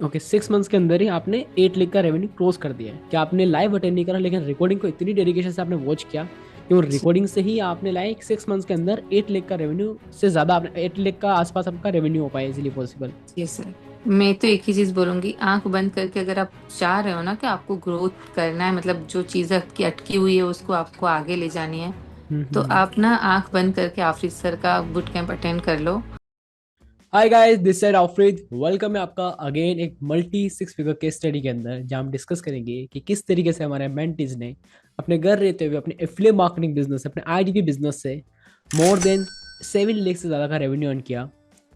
Okay, 6 months के अंदर ही आपने 8 लाख का रेवेन्यू क्रॉस कर दिया है। क्या आपने लाइव अटेंड नहीं करा, लेकिन रिकॉर्डिंग को इतनी डेडिकेशन से आपने वॉच किया कि वो रिकॉर्डिंग से ही आपने लाइक 6 मंथ्स के अंदर 8 लाख का रेवेन्यू से ज्यादा, आपने 8 लाख का आसपास आपका रेवेन्यू हो पाया इजीली पॉसिबल। जी सर। मैं तो एक ही चीज बोलूंगी, आंख बंद करके अगर आप चाह रहे हो ना कि आपको ग्रोथ करना है, मतलब जो चीज आपकी अटकी हुई है उसको आपको आगे ले जानी है, तो हम्म। आप ना आंख बंद करके आफिस सर का बुट कैंप अटेंड कर लो। Hi guys, this side Afreed, welcome है आपका अगेन एक multi six figure case study के अंदर, जहां हम डिस्कस करेंगे कि किस तरीके से हमारे मेंटीज ने अपने घर रहते हुए अपने एफिलिएट मार्केटिंग बिजनेस, अपने आईडीपी बिजनेस से मोर देन 7 लाख से ज़्यादा का रेवेन्यू अर्न किया।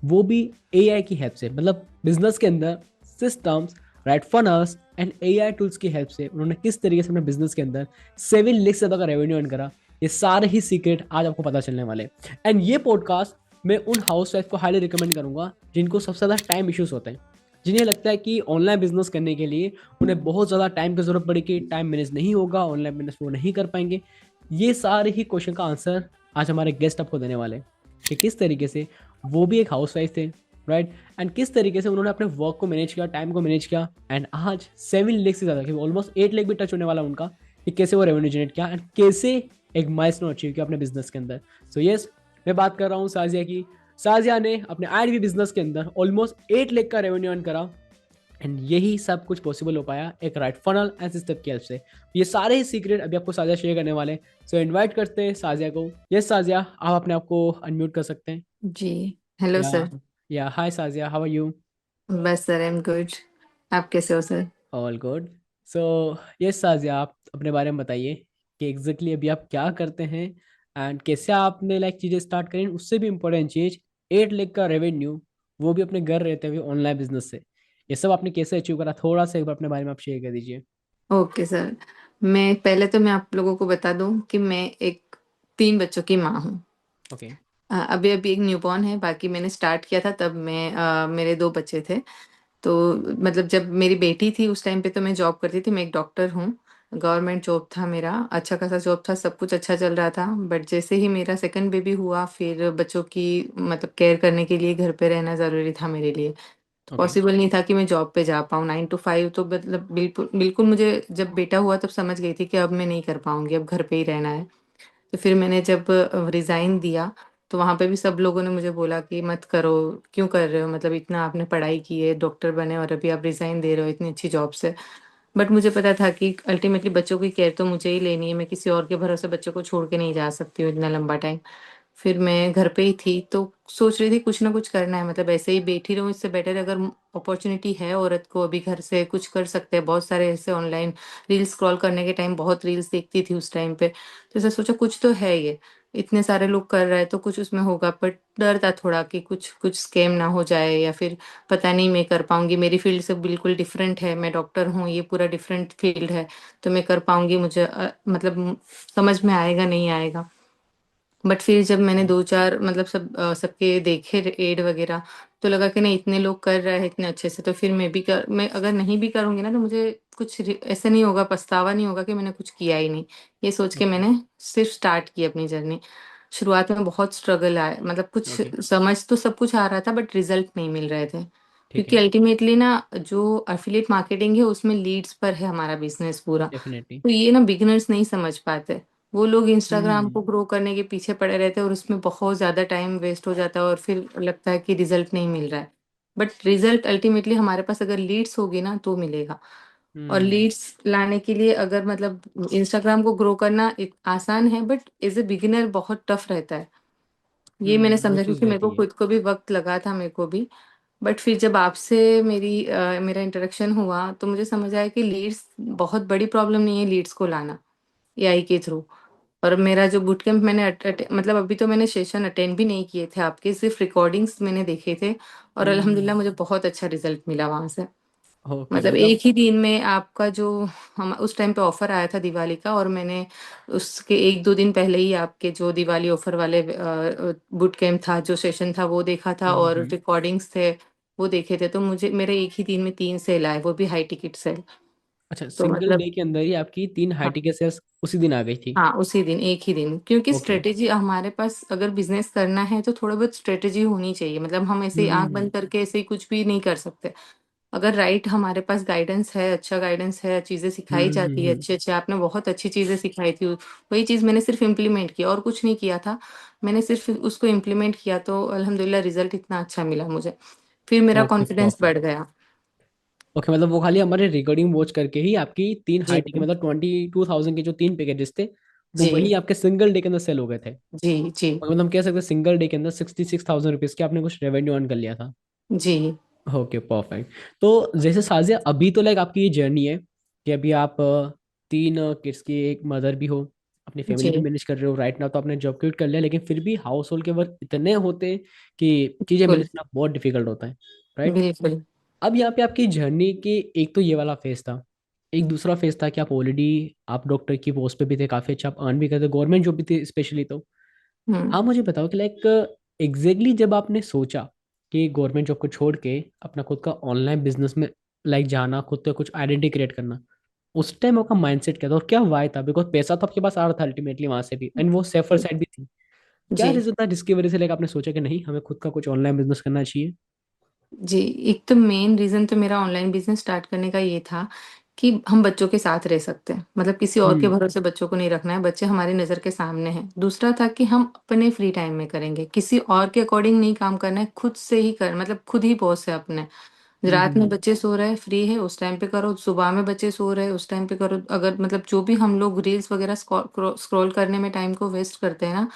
वो भी एआई की हेल्प से, मतलब बिजनेस के अंदर systems, right funnels and AI tools की हेल्प से उन्होंने किस तरीके से अपने बिजनेस के अंदर 7 लाख से ज़्यादा का रेवेन्यू अर्न करा। ये सारे ही सीक्रेट आज आपको पता चलने वाले। एंड ये पॉडकास्ट मैं उन हाउस वाइफ को हाईली रिकमेंड करूंगा जिनको सबसे ज़्यादा टाइम इश्यूज होते हैं, जिन्हें लगता है कि ऑनलाइन बिजनेस करने के लिए उन्हें बहुत ज़्यादा टाइम की जरूरत पड़ेगी, टाइम मैनेज नहीं होगा, ऑनलाइन बिजनेस वो नहीं कर पाएंगे। ये सारे ही क्वेश्चन का आंसर आज हमारे गेस्ट आपको देने वाले हैं कि किस तरीके से वो भी एक हाउस वाइफ थे, राइट, एंड किस तरीके से उन्होंने अपने वर्क को मैनेज किया, टाइम को मैनेज किया, एंड आज 7 लाख से ज़्यादा, ऑलमोस्ट 8 लाख भी टच होने वाला उनका, कि कैसे वो रेवेन्यू जनरेट किया एंड कैसे एक माइलस्टोन अचीव किया अपने बिजनेस के अंदर। सो यस, मैं बात कर रहा हूँ साजिया की। साजिया ने अपने आईडीबी बिजनेस के अंदर ऑलमोस्ट 8 लाख का रेवेन्यू अर्न करा, एंड यही सब कुछ पॉसिबल हो पाया एक राइट फनल एंड सिस्टम की हेल्प से। ये सारे ही सीक्रेट अभी आपको साजिया शेयर करने वाले हैं। सो इनवाइट करते हैं साजिया को। यस साजिया, आप अपने आप को अनम्यूट कर सकते हैं। जी। हेलो या सर। या हाय साजिया, हाउ आर यू? बस सर, आई एम गुड। आप कैसे हो sir? All good. So yes Sajiya, आप अपने बारे में बताइए कि एग्जैक्टली अभी आप क्या करते हैं एंड कैसे आपने लाइक चीज़ें स्टार्ट करी, उससे भी इम्पोर्टेंट चीज़ 8 लाख का रेवेन्यू, वो भी अपने घर रहते हुए ऑनलाइन बिजनेस से, ये सब आपने कैसे अचीव करा, थोड़ा सा एक बार अपने बारे में आप शेयर कर दीजिए। Okay sir. मैं आप लोगों को बता दूं कि मैं एक 3 बच्चों की माँ हूँ। ओके। अभी अभी एक न्यूबॉर्न है, बाकी मैंने स्टार्ट किया था तब मेरे 2 बच्चे थे। तो मतलब जब मेरी बेटी थी उस टाइम पे तो मैं जॉब करती थी, मैं एक डॉक्टर हूँ। गवर्नमेंट जॉब था मेरा, अच्छा खासा जॉब था, सब कुछ अच्छा चल रहा था। बट जैसे ही मेरा सेकंड बेबी हुआ, फिर बच्चों की मतलब केयर करने के लिए घर पे रहना ज़रूरी था मेरे लिए। तो ओके। पॉसिबल नहीं था कि मैं जॉब पे जा पाऊँ 9 to 5, तो मतलब बिल्कुल बिल्कुल मुझे जब बेटा हुआ तब समझ गई थी कि अब मैं नहीं कर पाऊँगी, अब घर पे ही रहना है। तो फिर मैंने जब रिज़ाइन दिया, तो वहाँ पे भी सब लोगों ने मुझे बोला कि मत करो, क्यों कर रहे हो? मतलब इतना आपने पढ़ाई की है, डॉक्टर बने और अभी आप रिज़ाइन दे रहे हो इतनी अच्छी जॉब से। बट मुझे पता था कि अल्टीमेटली बच्चों की केयर तो मुझे ही लेनी है, मैं किसी और के भरोसे बच्चों को छोड़ के नहीं जा सकती हूँ इतना लंबा टाइम। फिर मैं घर पे ही थी तो सोच रही थी कुछ ना कुछ करना है, मतलब ऐसे ही बैठी रहूँ इससे बेटर अगर अपॉर्चुनिटी है औरत को अभी घर से कुछ कर सकते हैं। बहुत सारे ऐसे ऑनलाइन रील्स स्क्रॉल करने के टाइम बहुत रील्स देखती थी उस टाइम पे, तो ऐसा सोचा कुछ तो है ये, इतने सारे लोग कर रहे हैं तो कुछ उसमें होगा। बट डर था थोड़ा कि कुछ कुछ स्कैम ना हो जाए, या फिर पता नहीं मैं कर पाऊंगी, मेरी फील्ड से बिल्कुल डिफरेंट है, मैं डॉक्टर हूँ, ये पूरा डिफरेंट फील्ड है, तो मैं कर पाऊंगी, मुझे मतलब समझ में आएगा नहीं आएगा। बट फिर जब मैंने 2-4 मतलब सबके देखे एड वगैरह, तो लगा कि नहीं इतने लोग कर रहे हैं इतने अच्छे से, तो फिर मैं अगर नहीं भी करूँगी ना तो मुझे कुछ ऐसे नहीं होगा, पछतावा नहीं होगा कि मैंने कुछ किया ही नहीं। ये सोच के ओके। मैंने सिर्फ स्टार्ट की अपनी जर्नी। शुरुआत में बहुत स्ट्रगल आया, मतलब कुछ ओके। समझ तो सब कुछ आ रहा था बट रिजल्ट नहीं मिल रहे थे। ठीक क्योंकि है। अल्टीमेटली ना जो एफिलिएट मार्केटिंग है उसमें लीड्स पर है हमारा बिजनेस पूरा। डेफिनेटली। तो ये ना बिगिनर्स नहीं समझ पाते। वो लोग इंस्टाग्राम हम्म। को ग्रो करने के पीछे पड़े रहते हैं और उसमें बहुत ज़्यादा टाइम वेस्ट हो जाता है और फिर लगता है कि रिजल्ट नहीं मिल रहा है। बट रिजल्ट अल्टीमेटली हमारे पास अगर लीड्स होगी ना तो मिलेगा। और हम्म। लीड्स लाने के लिए अगर मतलब इंस्टाग्राम को ग्रो करना आसान है, बट एज ए बिगिनर बहुत टफ रहता है। ये मैंने वो समझा चीज़ क्योंकि मेरे को रहती है। खुद को भी वक्त लगा था, मेरे को भी। बट फिर जब आपसे मेरा इंटरेक्शन हुआ तो मुझे समझ आया कि लीड्स बहुत बड़ी प्रॉब्लम नहीं है, लीड्स को लाना एआई के थ्रू। और मेरा जो बूट कैंप मैंने मतलब अभी तो मैंने सेशन अटेंड भी नहीं किए थे आपके, सिर्फ रिकॉर्डिंग्स मैंने देखे थे। और हम्म। अल्हम्दुलिल्लाह मुझे बहुत अच्छा रिजल्ट मिला वहां से। ओके, मतलब मतलब। एक ही दिन में आपका जो हम उस टाइम पे ऑफर आया था दिवाली का, और मैंने उसके 1-2 दिन पहले ही आपके जो दिवाली ऑफर वाले बूट कैंप था, जो सेशन था वो देखा था, और हम्म। रिकॉर्डिंग्स थे वो देखे थे। तो मुझे मेरे एक ही दिन में 3 सेल आए, वो भी हाई टिकट सेल। अच्छा, तो सिंगल मतलब डे के अंदर ही आपकी 3 हाई टिकट सेल्स उसी दिन आ गई थी? हाँ, उसी दिन एक ही दिन, क्योंकि ओके। स्ट्रेटेजी हमारे पास अगर बिजनेस करना है तो थोड़ा बहुत स्ट्रेटेजी होनी चाहिए, मतलब हम ऐसे ही आंख हम्म। बंद करके ऐसे ही कुछ भी नहीं कर सकते। अगर राइट हमारे पास गाइडेंस है, अच्छा गाइडेंस है, चीज़ें सिखाई जाती है हम्म। अच्छे-अच्छे, आपने बहुत अच्छी चीज़ें सिखाई थी, वही चीज़ मैंने सिर्फ़ इम्प्लीमेंट किया और कुछ नहीं किया था। मैंने सिर्फ़ उसको इम्प्लीमेंट किया तो अल्हम्दुलिल्लाह रिज़ल्ट इतना अच्छा मिला मुझे। फिर मेरा ओके कॉन्फिडेंस परफेक्ट। बढ़ गया। ओके मतलब वो खाली हमारे रिकॉर्डिंग वॉच करके ही आपकी तीन जी, हाई टिकट मतलब 22,000 के जो तीन पैकेजेस थे वो जी, वही आपके सिंगल डे के अंदर सेल हो गए थे। जी, जी, और मतलब हम कह सकते हैं सिंगल डे के अंदर 66,000 रुपीज के आपने कुछ रेवेन्यू अर्न कर लिया था। जी, ओके परफेक्ट। तो जैसे साजिया अभी तो लाइक आपकी ये जर्नी है कि अभी आप तीन किड्स की एक मदर भी हो, अपनी फैमिली भी जी, मैनेज कर रहे हो राइट नाउ, तो आपने जॉब क्विट कर लिया लेकिन फिर भी हाउस होल्ड के वर्क इतने होते हैं कि चीज़ें बिल्कुल, मैनेज करना बहुत डिफिकल्ट होता है, राइट। बिल्कुल। अब यहाँ पे आपकी जर्नी के एक तो ये वाला फेज था, एक दूसरा फेज था कि आप ऑलरेडी आप डॉक्टर की पोस्ट पे भी थे, काफी अच्छा आप अर्न भी करते, गवर्नमेंट जॉब भी थी स्पेशली। तो हुँ, हाँ मुझे बताओ कि लाइक एग्जैक्टली जब आपने सोचा कि गवर्नमेंट जॉब को छोड़ के अपना खुद का ऑनलाइन बिजनेस में लाइक जाना, खुद का कुछ आइडेंटिटी क्रिएट करना, उस टाइम आपका माइंडसेट क्या था और क्या वाई था? बिकॉज पैसा तो आपके पास आ रहा था अल्टीमेटली वहां से भी, एंड वो सेफर साइड भी थी। क्या जी। रीजन था जिसकी वजह से लाइक आपने सोचा कि नहीं हमें खुद का कुछ ऑनलाइन बिजनेस करना चाहिए? जी, एक तो मेन रीज़न तो मेरा ऑनलाइन बिज़नेस स्टार्ट करने का ये था कि हम बच्चों के साथ रह सकते हैं। मतलब किसी और के हम्म भरोसे बच्चों को नहीं रखना है, बच्चे हमारी नज़र के सामने हैं। दूसरा था कि हम अपने फ्री टाइम में करेंगे, किसी और के अकॉर्डिंग नहीं काम करना है, खुद से ही कर मतलब खुद ही बॉस है अपने। रात में हम्म। बच्चे सो रहे हैं, फ्री है, उस टाइम पे करो, सुबह में बच्चे सो रहे हैं, उस टाइम पे करो। अगर मतलब जो भी हम लोग रील्स वगैरह स्क्रॉल करने में टाइम को वेस्ट करते हैं ना,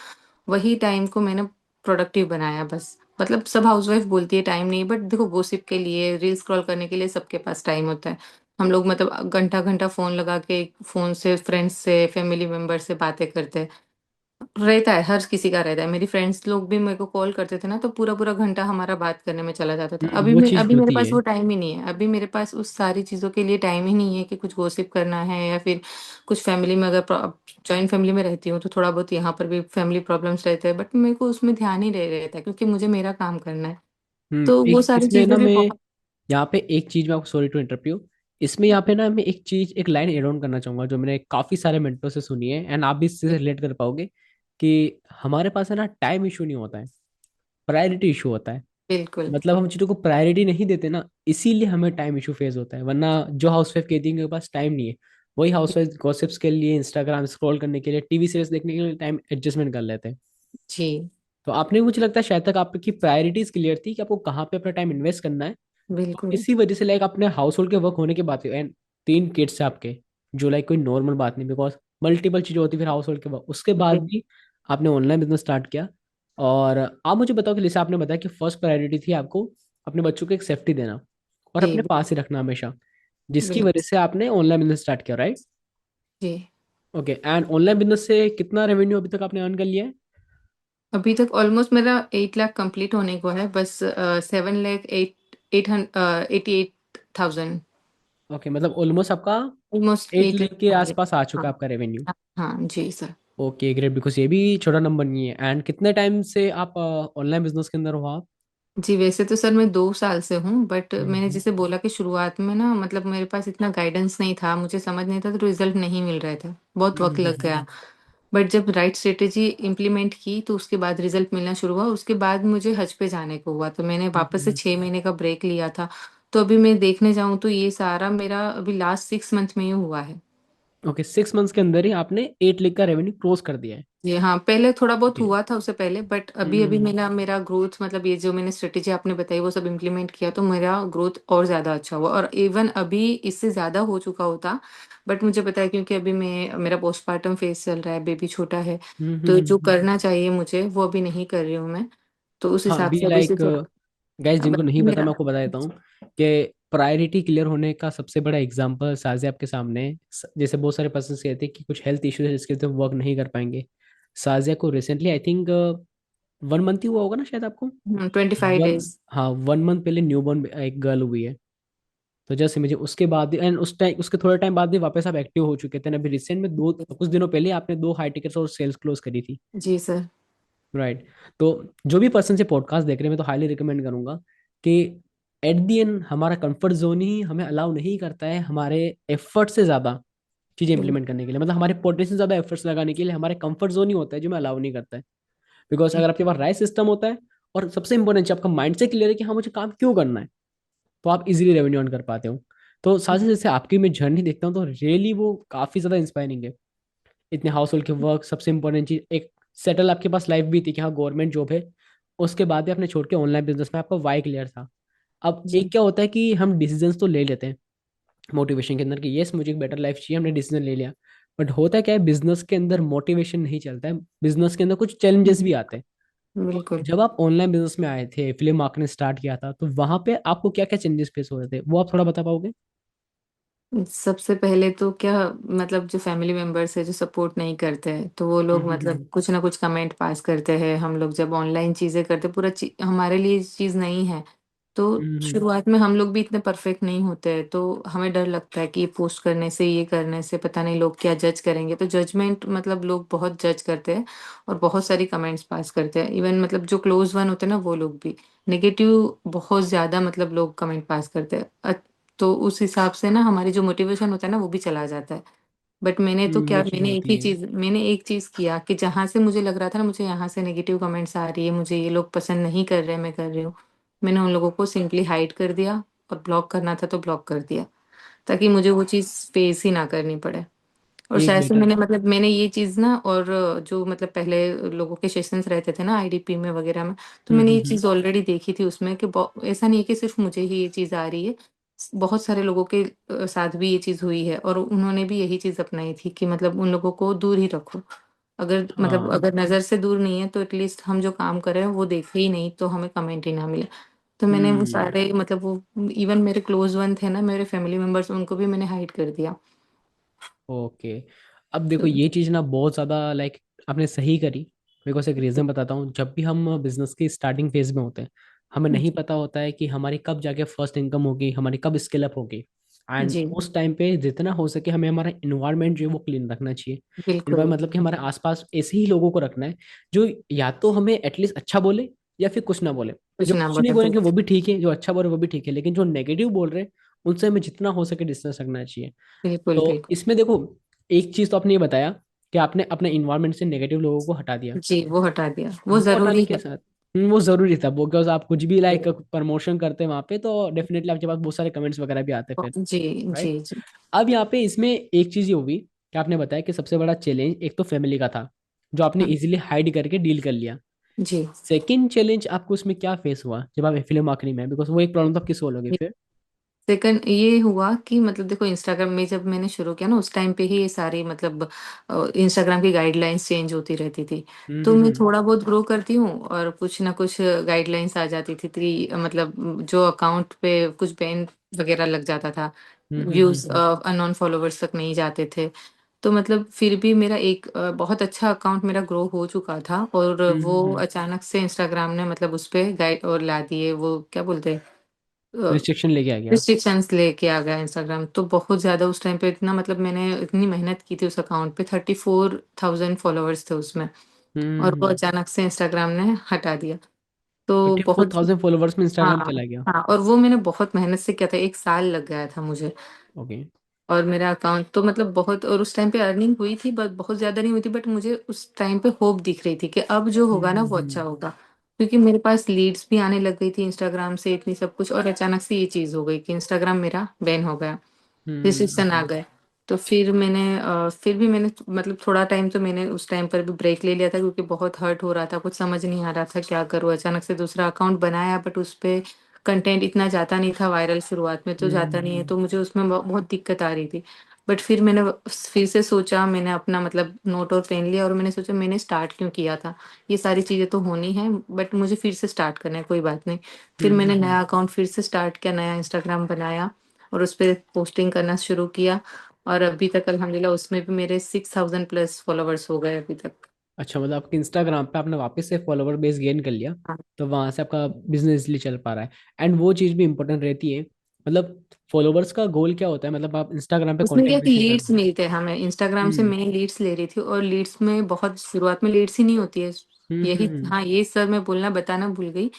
वही टाइम को मैंने प्रोडक्टिव बनाया बस। मतलब सब हाउसवाइफ बोलती है टाइम नहीं, बट देखो गॉसिप के लिए, रील स्क्रॉल करने के लिए सबके पास टाइम होता है। हम लोग मतलब घंटा-घंटा फ़ोन लगा के फ़ोन से फ्रेंड्स से, फैमिली मेंबर से बातें करते हैं। रहता है, हर किसी का रहता है। मेरी फ्रेंड्स लोग भी मेरे को कॉल करते थे ना, तो पूरा-पूरा घंटा हमारा बात करने में चला जाता था। वो चीज़ अभी मेरे होती पास है। वो टाइम ही नहीं है। अभी मेरे पास उस सारी चीज़ों के लिए टाइम ही नहीं है कि कुछ गॉसिप करना है या फिर कुछ फैमिली में अगर जॉइंट फैमिली में रहती हूँ, तो थोड़ा बहुत यहाँ पर भी फैमिली प्रॉब्लम्स रहते हैं, बट मेरे को उसमें ध्यान ही नहीं रहता है क्योंकि मुझे मेरा काम करना है। तो वो एक सारी इसमें चीज़ें ना भी मैं बहुत। यहाँ पे एक चीज में आपको, सॉरी टू इंटरप्ट यू, इसमें यहाँ पे ना मैं एक चीज एक लाइन एड ऑन करना चाहूंगा जो मैंने काफी सारे मेंटरों से सुनी है, एंड आप भी इससे रिलेट कर पाओगे कि हमारे पास है ना टाइम इशू नहीं होता है, प्रायोरिटी इशू होता है। बिल्कुल, मतलब हम चीजों को प्रायोरिटी नहीं देते ना, इसीलिए हमें टाइम इशू फेस होता है। वरना जो हाउसवाइफ कहती है कि उनके पास टाइम नहीं है, वही हाउसवाइफ गॉसिप्स के लिए, इंस्टाग्राम स्क्रॉल करने के लिए, टीवी सीरीज देखने के लिए टाइम एडजस्टमेंट कर लेते हैं। जी, तो आपने, मुझे लगता है शायद तक आपकी प्रायोरिटीज क्लियर थी कि आपको कहाँ पे अपना टाइम इन्वेस्ट करना है। तो बिल्कुल, इसी वजह से लाइक अपने हाउस होल्ड के वर्क होने के बाद एंड तीन किड्स है आपके, जो लाइक कोई नॉर्मल बात नहीं, बिकॉज मल्टीपल चीजें होती है फिर हाउस होल्ड के वर्क, उसके बाद जी, भी आपने ऑनलाइन बिजनेस स्टार्ट किया। और आप मुझे बताओ कि जैसे आपने बताया कि फर्स्ट प्रायोरिटी थी आपको अपने बच्चों को एक सेफ्टी देना और जी, अपने पास ही रखना हमेशा, जिसकी वजह बिल्कुल, से आपने ऑनलाइन बिजनेस स्टार्ट किया, राइट? जी। ओके, एंड ऑनलाइन बिजनेस से कितना रेवेन्यू अभी तक आपने अर्न कर लिया है? अभी तक ऑलमोस्ट मेरा 8 लाख कंप्लीट होने को है, बस 7 लाख 88,000 ओके मतलब ऑलमोस्ट आपका ऑलमोस्ट 8 8 लाख के लाख। आसपास आ चुका हाँ, है आपका रेवेन्यू। हाँ, हाँ, जी सर। ओके ग्रेट, बिकॉज ये भी छोटा नंबर नहीं है। एंड कितने टाइम से आप ऑनलाइन बिजनेस के अंदर हो आप? जी, वैसे तो सर मैं 2 साल से हूँ, बट मैंने हम्म जैसे बोला कि शुरुआत में ना मतलब मेरे पास इतना गाइडेंस नहीं था, मुझे समझ नहीं था तो रिज़ल्ट नहीं मिल रहे थे, बहुत हम्म वक़्त हम्म, लग हम्म, गया। बट जब राइट स्ट्रैटेजी इम्प्लीमेंट की तो उसके बाद रिज़ल्ट मिलना शुरू हुआ, उसके बाद मुझे हज पे जाने को हुआ, तो मैंने वापस से हम्म। 6 महीने का ब्रेक लिया था। तो अभी मैं देखने जाऊँ तो ये सारा मेरा अभी लास्ट 6 मंथ में ही हुआ है। ओके 6 मंथ्स के अंदर ही आपने 8 लाख का रेवेन्यू क्रॉस कर दिया है। जी हाँ, पहले थोड़ा बहुत ओके। हुआ था उससे पहले, बट अभी-अभी मेरा मेरा ग्रोथ मतलब ये जो मैंने स्ट्रैटेजी आपने बताई वो सब इम्प्लीमेंट किया तो मेरा ग्रोथ और ज़्यादा अच्छा हुआ और इवन अभी इससे ज़्यादा हो चुका होता। बट मुझे पता है क्योंकि अभी मैं मेरा पोस्टपार्टम फेज़ चल रहा है, बेबी छोटा है, हम्म हम्म तो हम्म, जो हम्म। करना चाहिए मुझे वो अभी नहीं कर रही हूँ मैं। तो उस हाँ हिसाब अभी से अभी से लाइक थोड़ा गाइस जिनको बट नहीं पता मेरा मैं आपको बता देता हूँ कि प्रायोरिटी क्लियर होने का सबसे बड़ा एग्जांपल साजे आपके सामने है। जैसे बहुत सारे पर्सन कहते हैं कि कुछ हेल्थ इश्यूज है जिसके वजह वर्क नहीं कर पाएंगे। साजिया को रिसेंटली आई थिंक 1 मंथ ही हुआ होगा ना शायद आपको। 25 वन, डेज़। हाँ 1 मंथ पहले न्यूबॉर्न एक गर्ल हुई है। तो जैसे मुझे उसके बाद एंड उस टाइम उसके थोड़े टाइम बाद भी वापस आप एक्टिव हो चुके थे। अभी रिसेंट में दो कुछ दिनों पहले आपने दो हाई टिकट्स और सेल्स क्लोज करी थी, जी सर। राइट। तो जो भी पर्सन से पॉडकास्ट देख रहे हैं मैं तो हाईली रिकमेंड करूंगा कि एट दी एंड हमारा कंफर्ट जोन ही हमें अलाउ नहीं करता है हमारे एफर्ट से ज्यादा चीजें बिल इंप्लीमेंट करने के लिए, मतलब हमारे पोटेंशियल से ज्यादा एफर्ट्स लगाने के लिए हमारे कंफर्ट जोन ही होता है जो हमें अलाउ नहीं करता है। बिकॉज अगर आपके पास राइट सिस्टम होता है और सबसे इंपॉर्टेंट आपका माइंड से क्लियर है कि हाँ मुझे काम क्यों करना है, तो आप इजीली रेवेन्यू अर्न कर पाते हो। तो साथ ही जैसे आपकी मैं जर्नी देखता हूँ तो रियली वो काफी ज्यादा इंस्पायरिंग है। इतने हाउस होल्ड के वर्क, सबसे इंपॉर्टेंट चीज, एक सेटल आपके पास लाइफ भी थी कि हाँ गवर्नमेंट जॉब है। उसके बाद भी आपने छोड़ के ऑनलाइन बिजनेस में आपका वाई क्लियर था। अब जी एक क्या होता है कि हम डिसीजंस तो ले लेते हैं मोटिवेशन के अंदर कि यस मुझे एक बेटर लाइफ चाहिए, हमने डिसीजन ले लिया। बट होता क्या है, बिजनेस के अंदर मोटिवेशन नहीं चलता है, बिजनेस के अंदर कुछ चैलेंजेस भी आते हैं। तो बिल्कुल। जब आप ऑनलाइन बिजनेस में आए थे, फिल्म मार्केटिंग स्टार्ट किया था, तो वहां पे आपको क्या क्या चेंजेस फेस हो रहे थे, वो आप थोड़ा बता पाओगे? सबसे पहले तो क्या, मतलब जो फैमिली मेंबर्स है जो सपोर्ट नहीं करते हैं, तो वो लोग मतलब कुछ ना कुछ कमेंट पास करते हैं। हम लोग जब ऑनलाइन चीजें करते, हमारे लिए चीज नहीं है, तो हम्म। शुरुआत में हम लोग भी इतने परफेक्ट नहीं होते हैं, तो हमें डर लगता है कि ये पोस्ट करने से, ये करने से पता नहीं लोग क्या जज करेंगे। तो जजमेंट मतलब लोग बहुत जज करते हैं और बहुत सारी कमेंट्स पास करते हैं। इवन मतलब जो क्लोज वन होते हैं ना, वो लोग भी नेगेटिव बहुत ज्यादा मतलब लोग कमेंट पास करते हैं। तो उस हिसाब से ना हमारी जो मोटिवेशन होता है ना, वो भी चला जाता है। बट मैंने तो वो क्या, चीज होती है। मैंने एक चीज किया कि जहां से मुझे लग रहा था ना, मुझे यहाँ से नेगेटिव कमेंट्स आ रही है, मुझे ये लोग पसंद नहीं कर रहे, मैं कर रही हूँ, मैंने उन लोगों को सिंपली हाइड कर दिया और ब्लॉक करना था तो ब्लॉक कर दिया, ताकि मुझे वो चीज फेस ही ना करनी पड़े। और एक शायद से बेटर। मैंने ये चीज ना, और जो मतलब पहले लोगों के सेशंस रहते थे ना आईडीपी में वगैरह में, तो मैंने ये हम्म। चीज ऑलरेडी देखी थी उसमें कि ऐसा नहीं है कि सिर्फ मुझे ही ये चीज आ रही है, बहुत सारे लोगों के साथ भी ये चीज हुई है, और उन्होंने भी यही चीज अपनाई थी कि मतलब उन लोगों को दूर ही रखो। अगर मतलब हाँ। अगर नजर से दूर नहीं है तो एटलीस्ट हम जो काम कर रहे हैं वो देखे ही नहीं, तो हमें कमेंट ही ना मिले। तो मैंने वो हम्म। सारे मतलब वो इवन मेरे क्लोज वन थे ना, मेरे फैमिली मेंबर्स, उनको भी मैंने हाइड कर दिया। ओके। अब देखो ये चीज ना बहुत ज्यादा लाइक आपने सही करी। मेरे को से एक रीजन बताता हूँ, जब भी हम बिजनेस की स्टार्टिंग फेज में होते हैं, हमें नहीं जी पता होता है कि हमारी कब जाके फर्स्ट इनकम होगी, हमारी कब स्केल अप होगी। एंड जी उस टाइम पे जितना हो सके हमें हमारा इन्वायरमेंट जो है वो क्लीन रखना चाहिए। बिल्कुल। इन्वायरमेंट मतलब कि हमारे आसपास ऐसे ही लोगों को रखना है जो या तो हमें एटलीस्ट अच्छा बोले या फिर कुछ ना बोले। कुछ जो ना कुछ नहीं बोले बोलेंगे बिल्कुल। वो भी ठीक है, जो अच्छा बोल रहे वो भी ठीक है, लेकिन जो नेगेटिव बोल रहे हैं उनसे हमें जितना हो सके डिस्टेंस रखना चाहिए। बिल्कुल तो बिल्कुल। इसमें देखो, एक चीज तो आपने ये बताया कि आपने अपने इन्वायरमेंट से नेगेटिव लोगों को हटा दिया। जी वो हटा दिया, वो वो हटाने जरूरी के है। साथ वो जरूरी था, वो बिकॉज आप कुछ भी लाइक प्रमोशन करते हैं वहां पे तो डेफिनेटली आपके पास बहुत सारे कमेंट्स वगैरह भी आते हैं फिर। जी जी राइट। जी। अब यहाँ पे इसमें एक चीज ये होगी कि आपने बताया कि सबसे बड़ा चैलेंज एक तो फैमिली का था, जो आपने हाँ इजीली हाइड करके डील कर लिया। जी सेकंड चैलेंज आपको उसमें क्या फेस हुआ जब आप एफिलिएट मार्केटिंग में, बिकॉज वो एक प्रॉब्लम तो आपकी सोल्व होगी फिर। सेकंड ये हुआ कि मतलब देखो, इंस्टाग्राम में जब मैंने शुरू किया ना, उस टाइम पे ही ये सारी मतलब इंस्टाग्राम की गाइडलाइंस चेंज होती रहती थी। तो मैं हम्म। थोड़ा बहुत ग्रो करती हूँ और कुछ ना कुछ गाइडलाइंस आ जाती थी, मतलब जो अकाउंट पे कुछ बैन वगैरह लग जाता था, व्यूज अननोन फॉलोवर्स तक नहीं जाते थे। तो मतलब फिर भी मेरा एक बहुत अच्छा अकाउंट मेरा ग्रो हो चुका था, और वो अचानक से इंस्टाग्राम ने मतलब उस पे गाइड और ला दिए, वो क्या बोलते हैं, रिस्ट्रिक्शन लेके आ गया। रिस्ट्रिक्शंस लेके आ गया इंस्टाग्राम। तो बहुत ज्यादा उस टाइम पे इतना मतलब मैंने इतनी मेहनत की थी उस अकाउंट पे, 34,000 फॉलोअर्स थे उसमें, और वो हम्म। अचानक से इंस्टाग्राम ने हटा दिया। तो 34,000 बहुत, थाउजेंड फॉलोवर्स में इंस्टाग्राम हाँ चला गया। हाँ, और वो मैंने बहुत मेहनत से किया था, एक साल लग गया था मुझे। ओके। और मेरा अकाउंट तो मतलब बहुत, और उस टाइम पे अर्निंग हुई थी, बट बहुत ज्यादा नहीं हुई थी, बट मुझे उस टाइम पे होप दिख रही थी कि अब जो होगा ना वो अच्छा होगा, क्योंकि मेरे पास लीड्स भी आने लग गई थी इंस्टाग्राम से, इतनी सब कुछ। और अचानक से ये चीज हो गई कि इंस्टाग्राम मेरा बैन हो गया, रिस्ट्रिक्शन आ गए। तो फिर भी मैंने मतलब थोड़ा टाइम तो मैंने उस टाइम पर भी ब्रेक ले लिया था, क्योंकि बहुत हर्ट हो रहा था, कुछ समझ नहीं आ रहा था क्या करूँ। अचानक से दूसरा अकाउंट बनाया, बट उस पे कंटेंट इतना जाता नहीं था वायरल, शुरुआत में तो जाता नहीं है, तो मुझे उसमें बहुत दिक्कत आ रही थी। बट फिर मैंने फिर से सोचा, मैंने अपना मतलब नोट और पेन लिया, और मैंने सोचा मैंने स्टार्ट क्यों किया था, ये सारी चीजें तो होनी है, बट मुझे फिर से स्टार्ट करना है, कोई बात नहीं। फिर मैंने नया अकाउंट फिर से स्टार्ट किया, नया इंस्टाग्राम बनाया, और उस पर पोस्टिंग करना शुरू किया। और अभी तक अल्हम्दुलिल्लाह उसमें भी मेरे 6,000 प्लस फॉलोवर्स हो गए अभी तक। अच्छा, मतलब आपके इंस्टाग्राम पे आपने वापस से फॉलोवर बेस गेन कर लिया, हाँ, तो वहां से आपका बिजनेस इसलिए चल पा रहा है। एंड वो चीज़ भी इंपॉर्टेंट रहती है, मतलब फॉलोवर्स का गोल क्या होता है, मतलब आप इंस्टाग्राम पे उसमें क्या कंटेंट कि क्रिएशन लीड्स करते मिलते हैं हमें इंस्टाग्राम से, हैं। मैं लीड्स ले रही थी, और लीड्स में बहुत शुरुआत में लीड्स ही नहीं होती है। हम्म। यही, हाँ ये सर मैं बोलना बताना भूल गई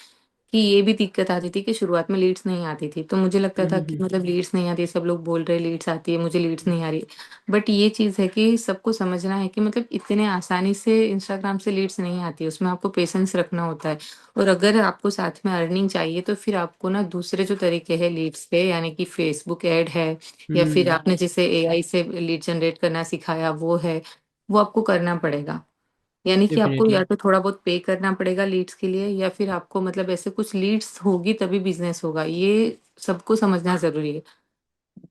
कि ये भी दिक्कत आती थी कि शुरुआत में लीड्स नहीं आती थी, तो मुझे लगता था कि हम्म। मतलब लीड्स नहीं आती, सब लोग बोल रहे हैं लीड्स आती है, मुझे लीड्स नहीं आ रही। बट ये चीज़ है कि सबको समझना है कि मतलब इतने आसानी से इंस्टाग्राम से लीड्स नहीं आती, उसमें आपको पेशेंस रखना होता है। और अगर आपको साथ में अर्निंग चाहिए तो फिर आपको ना दूसरे जो तरीके हैं लीड्स के, यानी कि फेसबुक ऐड है, या फिर हम्म। आपने जैसे एआई से लीड जनरेट करना सिखाया वो है, वो आपको करना पड़ेगा। यानी कि आपको डेफिनेटली। या तो थोड़ा बहुत पे करना पड़ेगा लीड्स के लिए, या फिर आपको मतलब ऐसे कुछ लीड्स होगी तभी बिजनेस होगा, ये सबको समझना जरूरी है।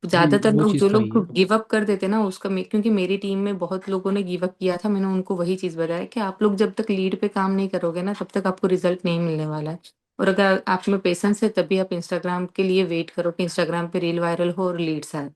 ज्यादातर वो लोग, चीज़ जो तो ही लोग है। गिव अप कर देते ना उसका, क्योंकि मेरी टीम में बहुत लोगों ने गिव अप किया था, मैंने उनको वही चीज बताया कि आप लोग जब तक लीड पे काम नहीं करोगे ना, तब तक आपको रिजल्ट नहीं मिलने वाला है। और अगर आप में पेशेंस है तभी आप इंस्टाग्राम के लिए वेट करो कि इंस्टाग्राम पे रील वायरल हो और लीड्स आए,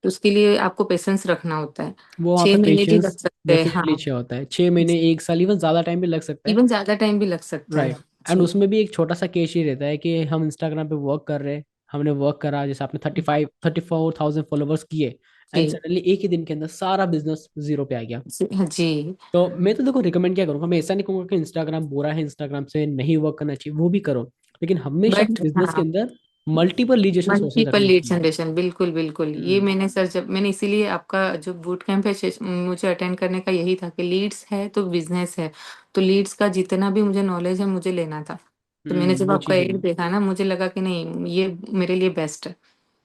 तो उसके लिए आपको पेशेंस रखना होता है। वो वहाँ पे 6 महीने भी लग पेशेंस सकते हैं, डेफिनेटली हाँ। चाहिए होता है, 6 महीने, 1 साल, इवन ज़्यादा टाइम भी लग सकता है। इवन ज्यादा टाइम भी लग सकता है। राइट। एंड जी। उसमें भी एक छोटा सा केस ही रहता है कि हम इंस्टाग्राम पे वर्क कर रहे हैं, हमने वर्क करा, जैसे आपने 34,000 फॉलोवर्स किए, एंड जी। सडनली एक ही दिन के अंदर सारा बिजनेस जीरो पे आ गया। जी। हाँ जी। तो मैं तो देखो रिकमेंड क्या करूंगा, मैं ऐसा नहीं कहूंगा कि इंस्टाग्राम बुरा है, इंस्टाग्राम से नहीं वर्क करना चाहिए, वो भी करो, लेकिन हमेशा अपने बट बिजनेस के हाँ, अंदर मल्टीपल लीजेशन सोर्सेज मल्टीपल रखने लीड चाहिए। जनरेशन, बिल्कुल बिल्कुल, ये हम्म। मैंने सर, जब मैंने इसीलिए आपका जो बूट कैंप है मुझे अटेंड करने का यही था कि लीड्स है तो बिजनेस है, तो लीड्स का जितना भी मुझे नॉलेज है मुझे लेना था। तो मैंने जब वो आपका चीज़ एड हुई। देखा ना, मुझे लगा कि नहीं, ये मेरे लिए बेस्ट है।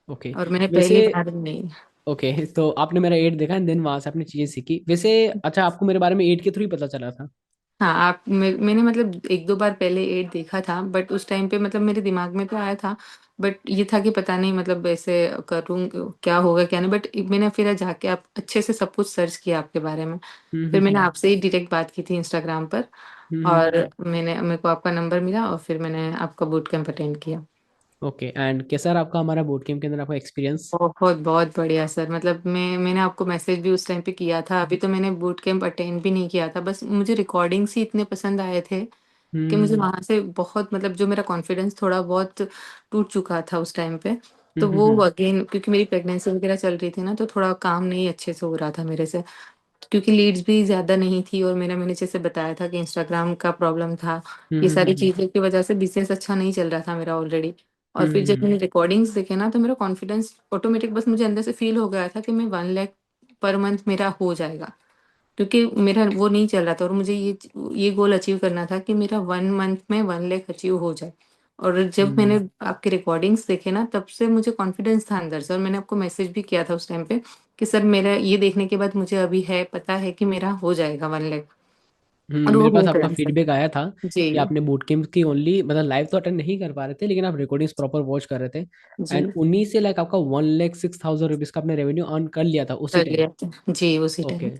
ओके। और मैंने वैसे पहली बार नहीं। ओके, तो आपने मेरा एड देखा, एंड देन वहां से आपने चीजें सीखी वैसे। अच्छा, आपको मेरे बारे में एड के थ्रू ही पता चला था? हाँ, मैंने मतलब एक दो बार पहले एड देखा था, बट उस टाइम पे मतलब मेरे दिमाग में तो आया था, बट ये था कि पता नहीं मतलब ऐसे करूँ, क्या होगा क्या नहीं। बट मैंने फिर जाके आप अच्छे से सब कुछ सर्च किया आपके बारे में, हम्म। फिर मैंने आपसे ही डायरेक्ट बात की थी इंस्टाग्राम पर। हम्म। और मेरे को आपका नंबर मिला और फिर मैंने आपका बूट कैंप अटेंड किया। ओके, एंड कैसा रहा आपका हमारा बोट कैम्प के अंदर आपका एक्सपीरियंस? बहुत बहुत बढ़िया सर, मतलब मैंने आपको मैसेज भी उस टाइम पे किया था, अभी तो मैंने बूट कैंप अटेंड भी नहीं किया था, बस मुझे रिकॉर्डिंग्स ही इतने पसंद आए थे कि मुझे हम्म। वहां से बहुत, मतलब जो मेरा कॉन्फिडेंस थोड़ा बहुत टूट चुका था उस टाइम पे, हम्म। तो वो अगेन, क्योंकि मेरी प्रेगनेंसी वगैरह चल रही थी ना, तो थोड़ा काम नहीं अच्छे से हो रहा था मेरे से, क्योंकि लीड्स भी ज्यादा नहीं थी, और मैंने जैसे बताया था कि इंस्टाग्राम का प्रॉब्लम था, ये सारी हम्म। चीजों की वजह से बिजनेस अच्छा नहीं चल रहा था मेरा ऑलरेडी। और फिर जब हम्म। मैंने रिकॉर्डिंग्स देखे ना, तो मेरा कॉन्फिडेंस ऑटोमेटिक, बस मुझे अंदर से फील हो गया था कि मैं 1 लाख पर मंथ मेरा हो जाएगा, क्योंकि मेरा वो नहीं चल रहा था, और मुझे ये गोल अचीव करना था कि मेरा 1 मंथ में 1 लाख अचीव हो जाए। और जब मैंने हम्म। आपके रिकॉर्डिंग्स देखे ना, तब से मुझे कॉन्फिडेंस था अंदर से, और मैंने आपको मैसेज भी किया था उस टाइम पे कि सर, मेरा ये देखने के बाद मुझे अभी है पता है कि मेरा हो जाएगा 1 लाख। और वो मेरे पास हो आपका गया सर। फीडबैक आया था जी। कि आपने बूट कैम्प की ओनली मतलब लाइव तो अटेंड नहीं कर पा रहे थे, लेकिन आप रिकॉर्डिंग्स प्रॉपर वॉच कर रहे थे, जी। एंड उन्हीं से लाइक आपका 1,06,000 रुपीज का आपने रेवेन्यू अर्न कर लिया था उसी कर टाइम। लिया था जी उसी ओके। टाइम।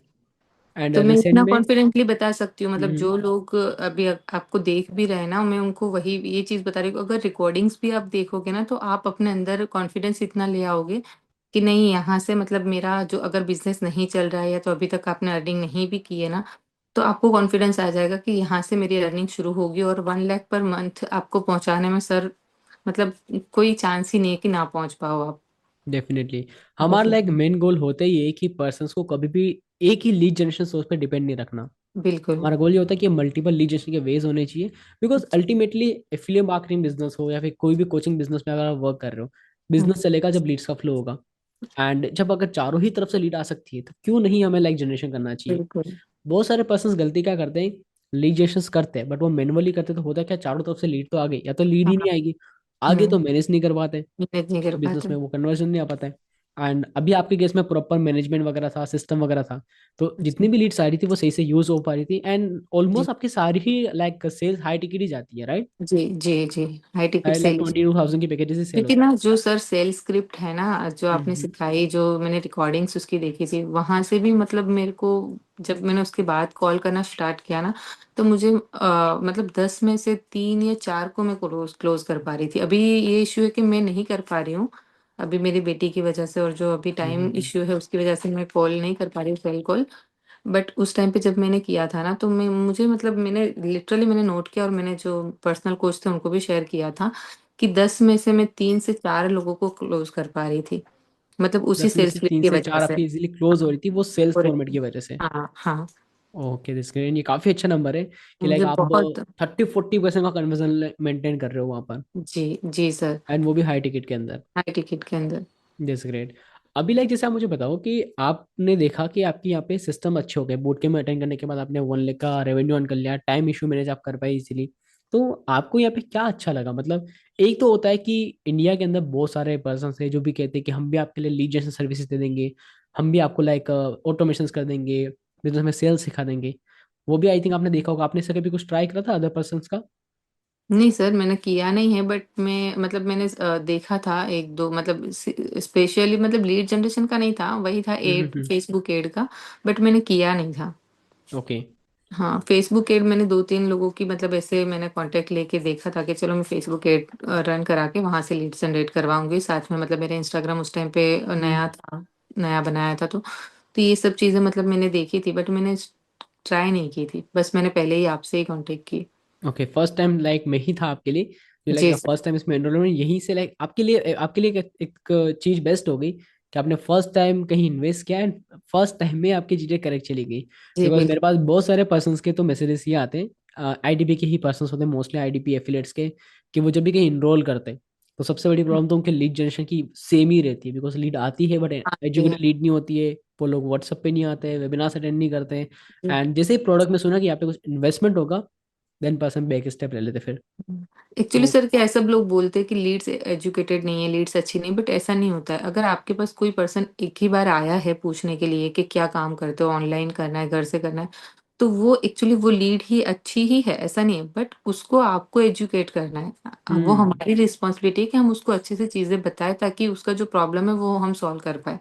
एंड तो मैं रिसेंट इतना में। कॉन्फिडेंटली बता सकती हूँ, मतलब हम्म। जो लोग अभी आपको देख भी रहे हैं ना, मैं उनको वही ये चीज बता रही हूँ, अगर रिकॉर्डिंग्स भी आप देखोगे ना, तो आप अपने अंदर कॉन्फिडेंस इतना ले आओगे कि नहीं, यहाँ से मतलब मेरा जो, अगर बिजनेस नहीं चल रहा है या तो अभी तक आपने अर्निंग नहीं भी की है ना, तो आपको कॉन्फिडेंस आ जाएगा कि यहाँ से मेरी अर्निंग शुरू होगी, और 1 लाख पर मंथ आपको पहुंचाने में सर, मतलब कोई चांस ही नहीं है कि ना पहुंच पाओ आप। डेफिनेटली। बहुत हमारा लाइक मेन गोल होता ही है कि पर्सन्स को कभी भी एक ही लीड जनरेशन सोर्स पे डिपेंड नहीं रखना। बिल्कुल। हमारा गोल ये होता है कि मल्टीपल लीड जनरेशन के वेज होने चाहिए, because ultimately affiliate marketing business हो या फिर कोई भी कोचिंग बिजनेस में अगर आप वर्क कर रहे हो, बिजनेस चलेगा जब लीड्स का फ्लो होगा। एंड जब अगर चारों ही तरफ से लीड आ सकती है, तो क्यों नहीं हमें लाइक जनरेशन करना चाहिए। बिल्कुल। बहुत सारे पर्सन गलती क्या करते हैं, लीड जनरेशन करते हैं बट वो मैनुअली करते, तो होता है क्या, चारों तरफ से लीड तो आ गई, या तो लीड ही हाँ। नहीं आएगी, आगे हम्म। तो मैनेज नहीं कर पाते, मैनेज नहीं कर बिजनेस पाते। में वो कन्वर्जन नहीं आ पाता है। एंड अभी आपके केस में प्रॉपर मैनेजमेंट वगैरह था, सिस्टम वगैरह था, तो जितनी भी लीड्स आ रही थी वो सही से यूज हो पा रही थी, एंड जी। ऑलमोस्ट आपकी सारी ही लाइक सेल्स हाई टिकट ही जाती है, राइट? जी। जी। जी। High ticket like sale. 22,000 की पैकेजेस ही सेल क्योंकि होती ना जो सर सेल स्क्रिप्ट है ना, जो है। आपने सिखाई, जो मैंने रिकॉर्डिंग्स उसकी देखी थी, वहां से भी मतलब मेरे को, जब मैंने उसके बाद कॉल करना स्टार्ट किया ना, तो मुझे मतलब 10 में से 3 या 4 को मैं क्लोज कर पा रही थी। अभी ये इश्यू है कि मैं नहीं कर पा रही हूँ, अभी मेरी बेटी की वजह से, और जो अभी टाइम हम्म। इश्यू है उसकी वजह से मैं कॉल नहीं कर पा रही हूँ, सेल कॉल। बट उस टाइम पे जब मैंने किया था ना, तो मुझे मतलब मैंने लिटरली मैंने नोट किया, और मैंने जो पर्सनल कोच थे उनको भी शेयर किया था कि 10 में से मैं 3 से 4 लोगों को क्लोज कर पा रही थी, मतलब उसी 10 में सेल्स से स्क्रिप्ट तीन की से वजह चार से। आपकी इजीली क्लोज हो रही थी, वो सेल्स और फॉर्मेट की वजह से। हाँ हाँ। Okay, this great. ये काफी अच्छा नंबर है कि लाइक मुझे आप बहुत। 30-40% का कन्वर्जन मेंटेन कर रहे हो वहां पर, जी जी सर। एंड वो भी हाई टिकट के अंदर। हाई टिकट के अंदर। This great. अभी लाइक जैसे आप मुझे बताओ कि आपने देखा कि आपके यहाँ पे सिस्टम अच्छे हो गए, बूट कैंप अटेंड करने के बाद आपने 1 लाख का रेवेन्यू अर्न कर लिया, टाइम इशू मैनेज आप कर पाए इजीली। तो आपको यहाँ पे क्या अच्छा लगा? मतलब एक तो होता है कि इंडिया के अंदर बहुत सारे पर्सन है जो भी कहते हैं कि हम भी आपके लिए लीड जैसे सर्विसेज दे देंगे, हम भी आपको लाइक ऑटोमेशन कर देंगे, बिजनेस में सेल्स सिखा देंगे। वो भी आई थिंक आपने देखा होगा, आपने इससे कभी कुछ ट्राई करा था अदर पर्सन का? नहीं सर, मैंने किया नहीं है, बट मैं मतलब मैंने देखा था एक दो, मतलब स्पेशली मतलब लीड जनरेशन का नहीं था, वही था एड, हम्म। फेसबुक एड का। बट मैंने किया नहीं था। ओके। हाँ, फेसबुक एड मैंने दो तीन लोगों की मतलब ऐसे मैंने कांटेक्ट लेके देखा था कि चलो मैं फेसबुक एड रन करा के वहां से लीड जनरेट करवाऊंगी साथ में। मतलब मेरा इंस्टाग्राम उस टाइम पे हम्म। नया था, नया बनाया था। तो ये सब चीजें मतलब मैंने देखी थी, बट मैंने ट्राई नहीं की थी। बस मैंने पहले ही आपसे ही कांटेक्ट की। ओके, फर्स्ट टाइम लाइक मैं ही था आपके लिए जो लाइक जी सर। फर्स्ट टाइम इसमें एनरोल हुए, यहीं से लाइक आपके लिए एक चीज बेस्ट हो गई कि आपने फर्स्ट टाइम कहीं इन्वेस्ट किया एंड फर्स्ट टाइम में आपकी चीजें करेक्ट चली गई। जी बिकॉज मेरे बिल्कुल। पास बहुत सारे पर्सन्स के तो मैसेजेस ये आते हैं, आईडीपी के ही पर्सन्स होते हैं मोस्टली, आईडीपी एफिलेट्स के, कि वो जब भी कहीं इनरोल करते हैं तो सबसे बड़ी प्रॉब्लम तो उनके लीड जनरेशन की सेम ही रहती है, बिकॉज लीड आती है बट आते हैं। एजुकेटेड लीड नहीं होती है। वो लोग व्हाट्सएप पे नहीं आते, वेबिनार अटेंड नहीं करते। एंड जैसे ही प्रोडक्ट में सुना कि यहाँ पे कुछ इन्वेस्टमेंट होगा, देन पर्सन बैक स्टेप ले लेते फिर। एक्चुअली तो सर क्या है, सब लोग बोलते हैं कि लीड्स एजुकेटेड नहीं है, लीड्स अच्छी नहीं, बट ऐसा नहीं होता है। अगर आपके पास कोई पर्सन एक ही बार आया है पूछने के लिए कि क्या काम करते हो, ऑनलाइन करना है, घर से करना है, तो वो एक्चुअली वो लीड ही अच्छी ही है, ऐसा नहीं है। बट उसको आपको एजुकेट करना है। वो हम्म। हमारी रिस्पॉन्सिबिलिटी है कि हम उसको अच्छे से चीजें बताएं ताकि उसका जो प्रॉब्लम है वो हम सॉल्व कर पाए।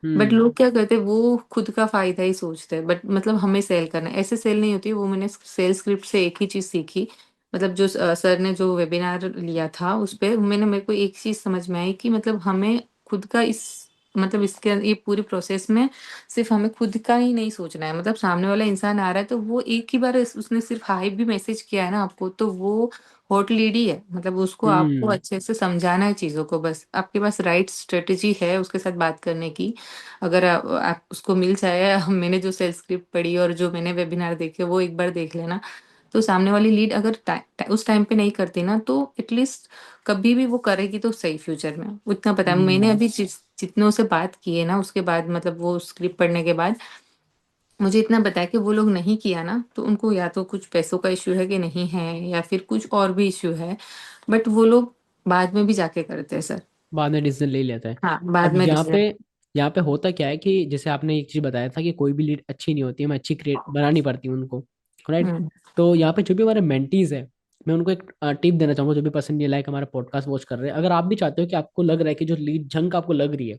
बट हम्म। लोग क्या करते हैं, वो खुद का फायदा ही सोचते हैं। बट मतलब हमें सेल करना है, ऐसे सेल नहीं होती। वो मैंने सेल स्क्रिप्ट से एक ही चीज सीखी। मतलब जो सर ने जो वेबिनार लिया था उस पे मैंने, मेरे को एक चीज समझ में आई कि मतलब हमें खुद का इस मतलब इसके ये पूरी प्रोसेस में सिर्फ हमें खुद का ही नहीं सोचना है। मतलब सामने वाला इंसान आ रहा है तो वो एक ही बार उसने सिर्फ हाई भी मैसेज किया है ना आपको, तो वो हॉट लीड ही है। मतलब उसको आपको हम्म। अच्छे से समझाना है चीजों को, बस आपके पास राइट स्ट्रेटेजी है उसके साथ बात करने की। अगर आप उसको मिल जाए मैंने जो सेल्स स्क्रिप्ट पढ़ी और जो मैंने वेबिनार देखे वो एक बार देख लेना, तो सामने वाली लीड अगर उस टाइम पे नहीं करती ना, तो एटलीस्ट कभी भी वो करेगी तो सही फ्यूचर में। उतना पता है। मैंने हम्म। अभी जितनों से बात की है ना उसके बाद, मतलब वो स्क्रिप्ट पढ़ने के बाद मुझे इतना बताया कि वो लोग नहीं किया ना तो उनको या तो कुछ पैसों का इश्यू है कि नहीं है, या फिर कुछ और भी इश्यू है। बट वो लोग बाद में भी जाके करते हैं सर। बाद में डिसीजन ले लेता है। हाँ, बाद अब में यहाँ पे डिसीजन। यहाँ पे होता क्या है कि जैसे आपने एक चीज बताया था कि कोई भी लीड अच्छी नहीं होती, हमें अच्छी क्रिएट बनानी पड़ती है उनको, राइट? हम्म। तो यहाँ पे जो भी हमारे मेंटीज है, मैं उनको एक टिप देना चाहूंगा, जो भी पर्सन ये लाइक हमारा पॉडकास्ट वॉच कर रहे हैं, अगर आप भी चाहते हो कि आपको लग रहा है कि जो लीड झंक आपको लग रही है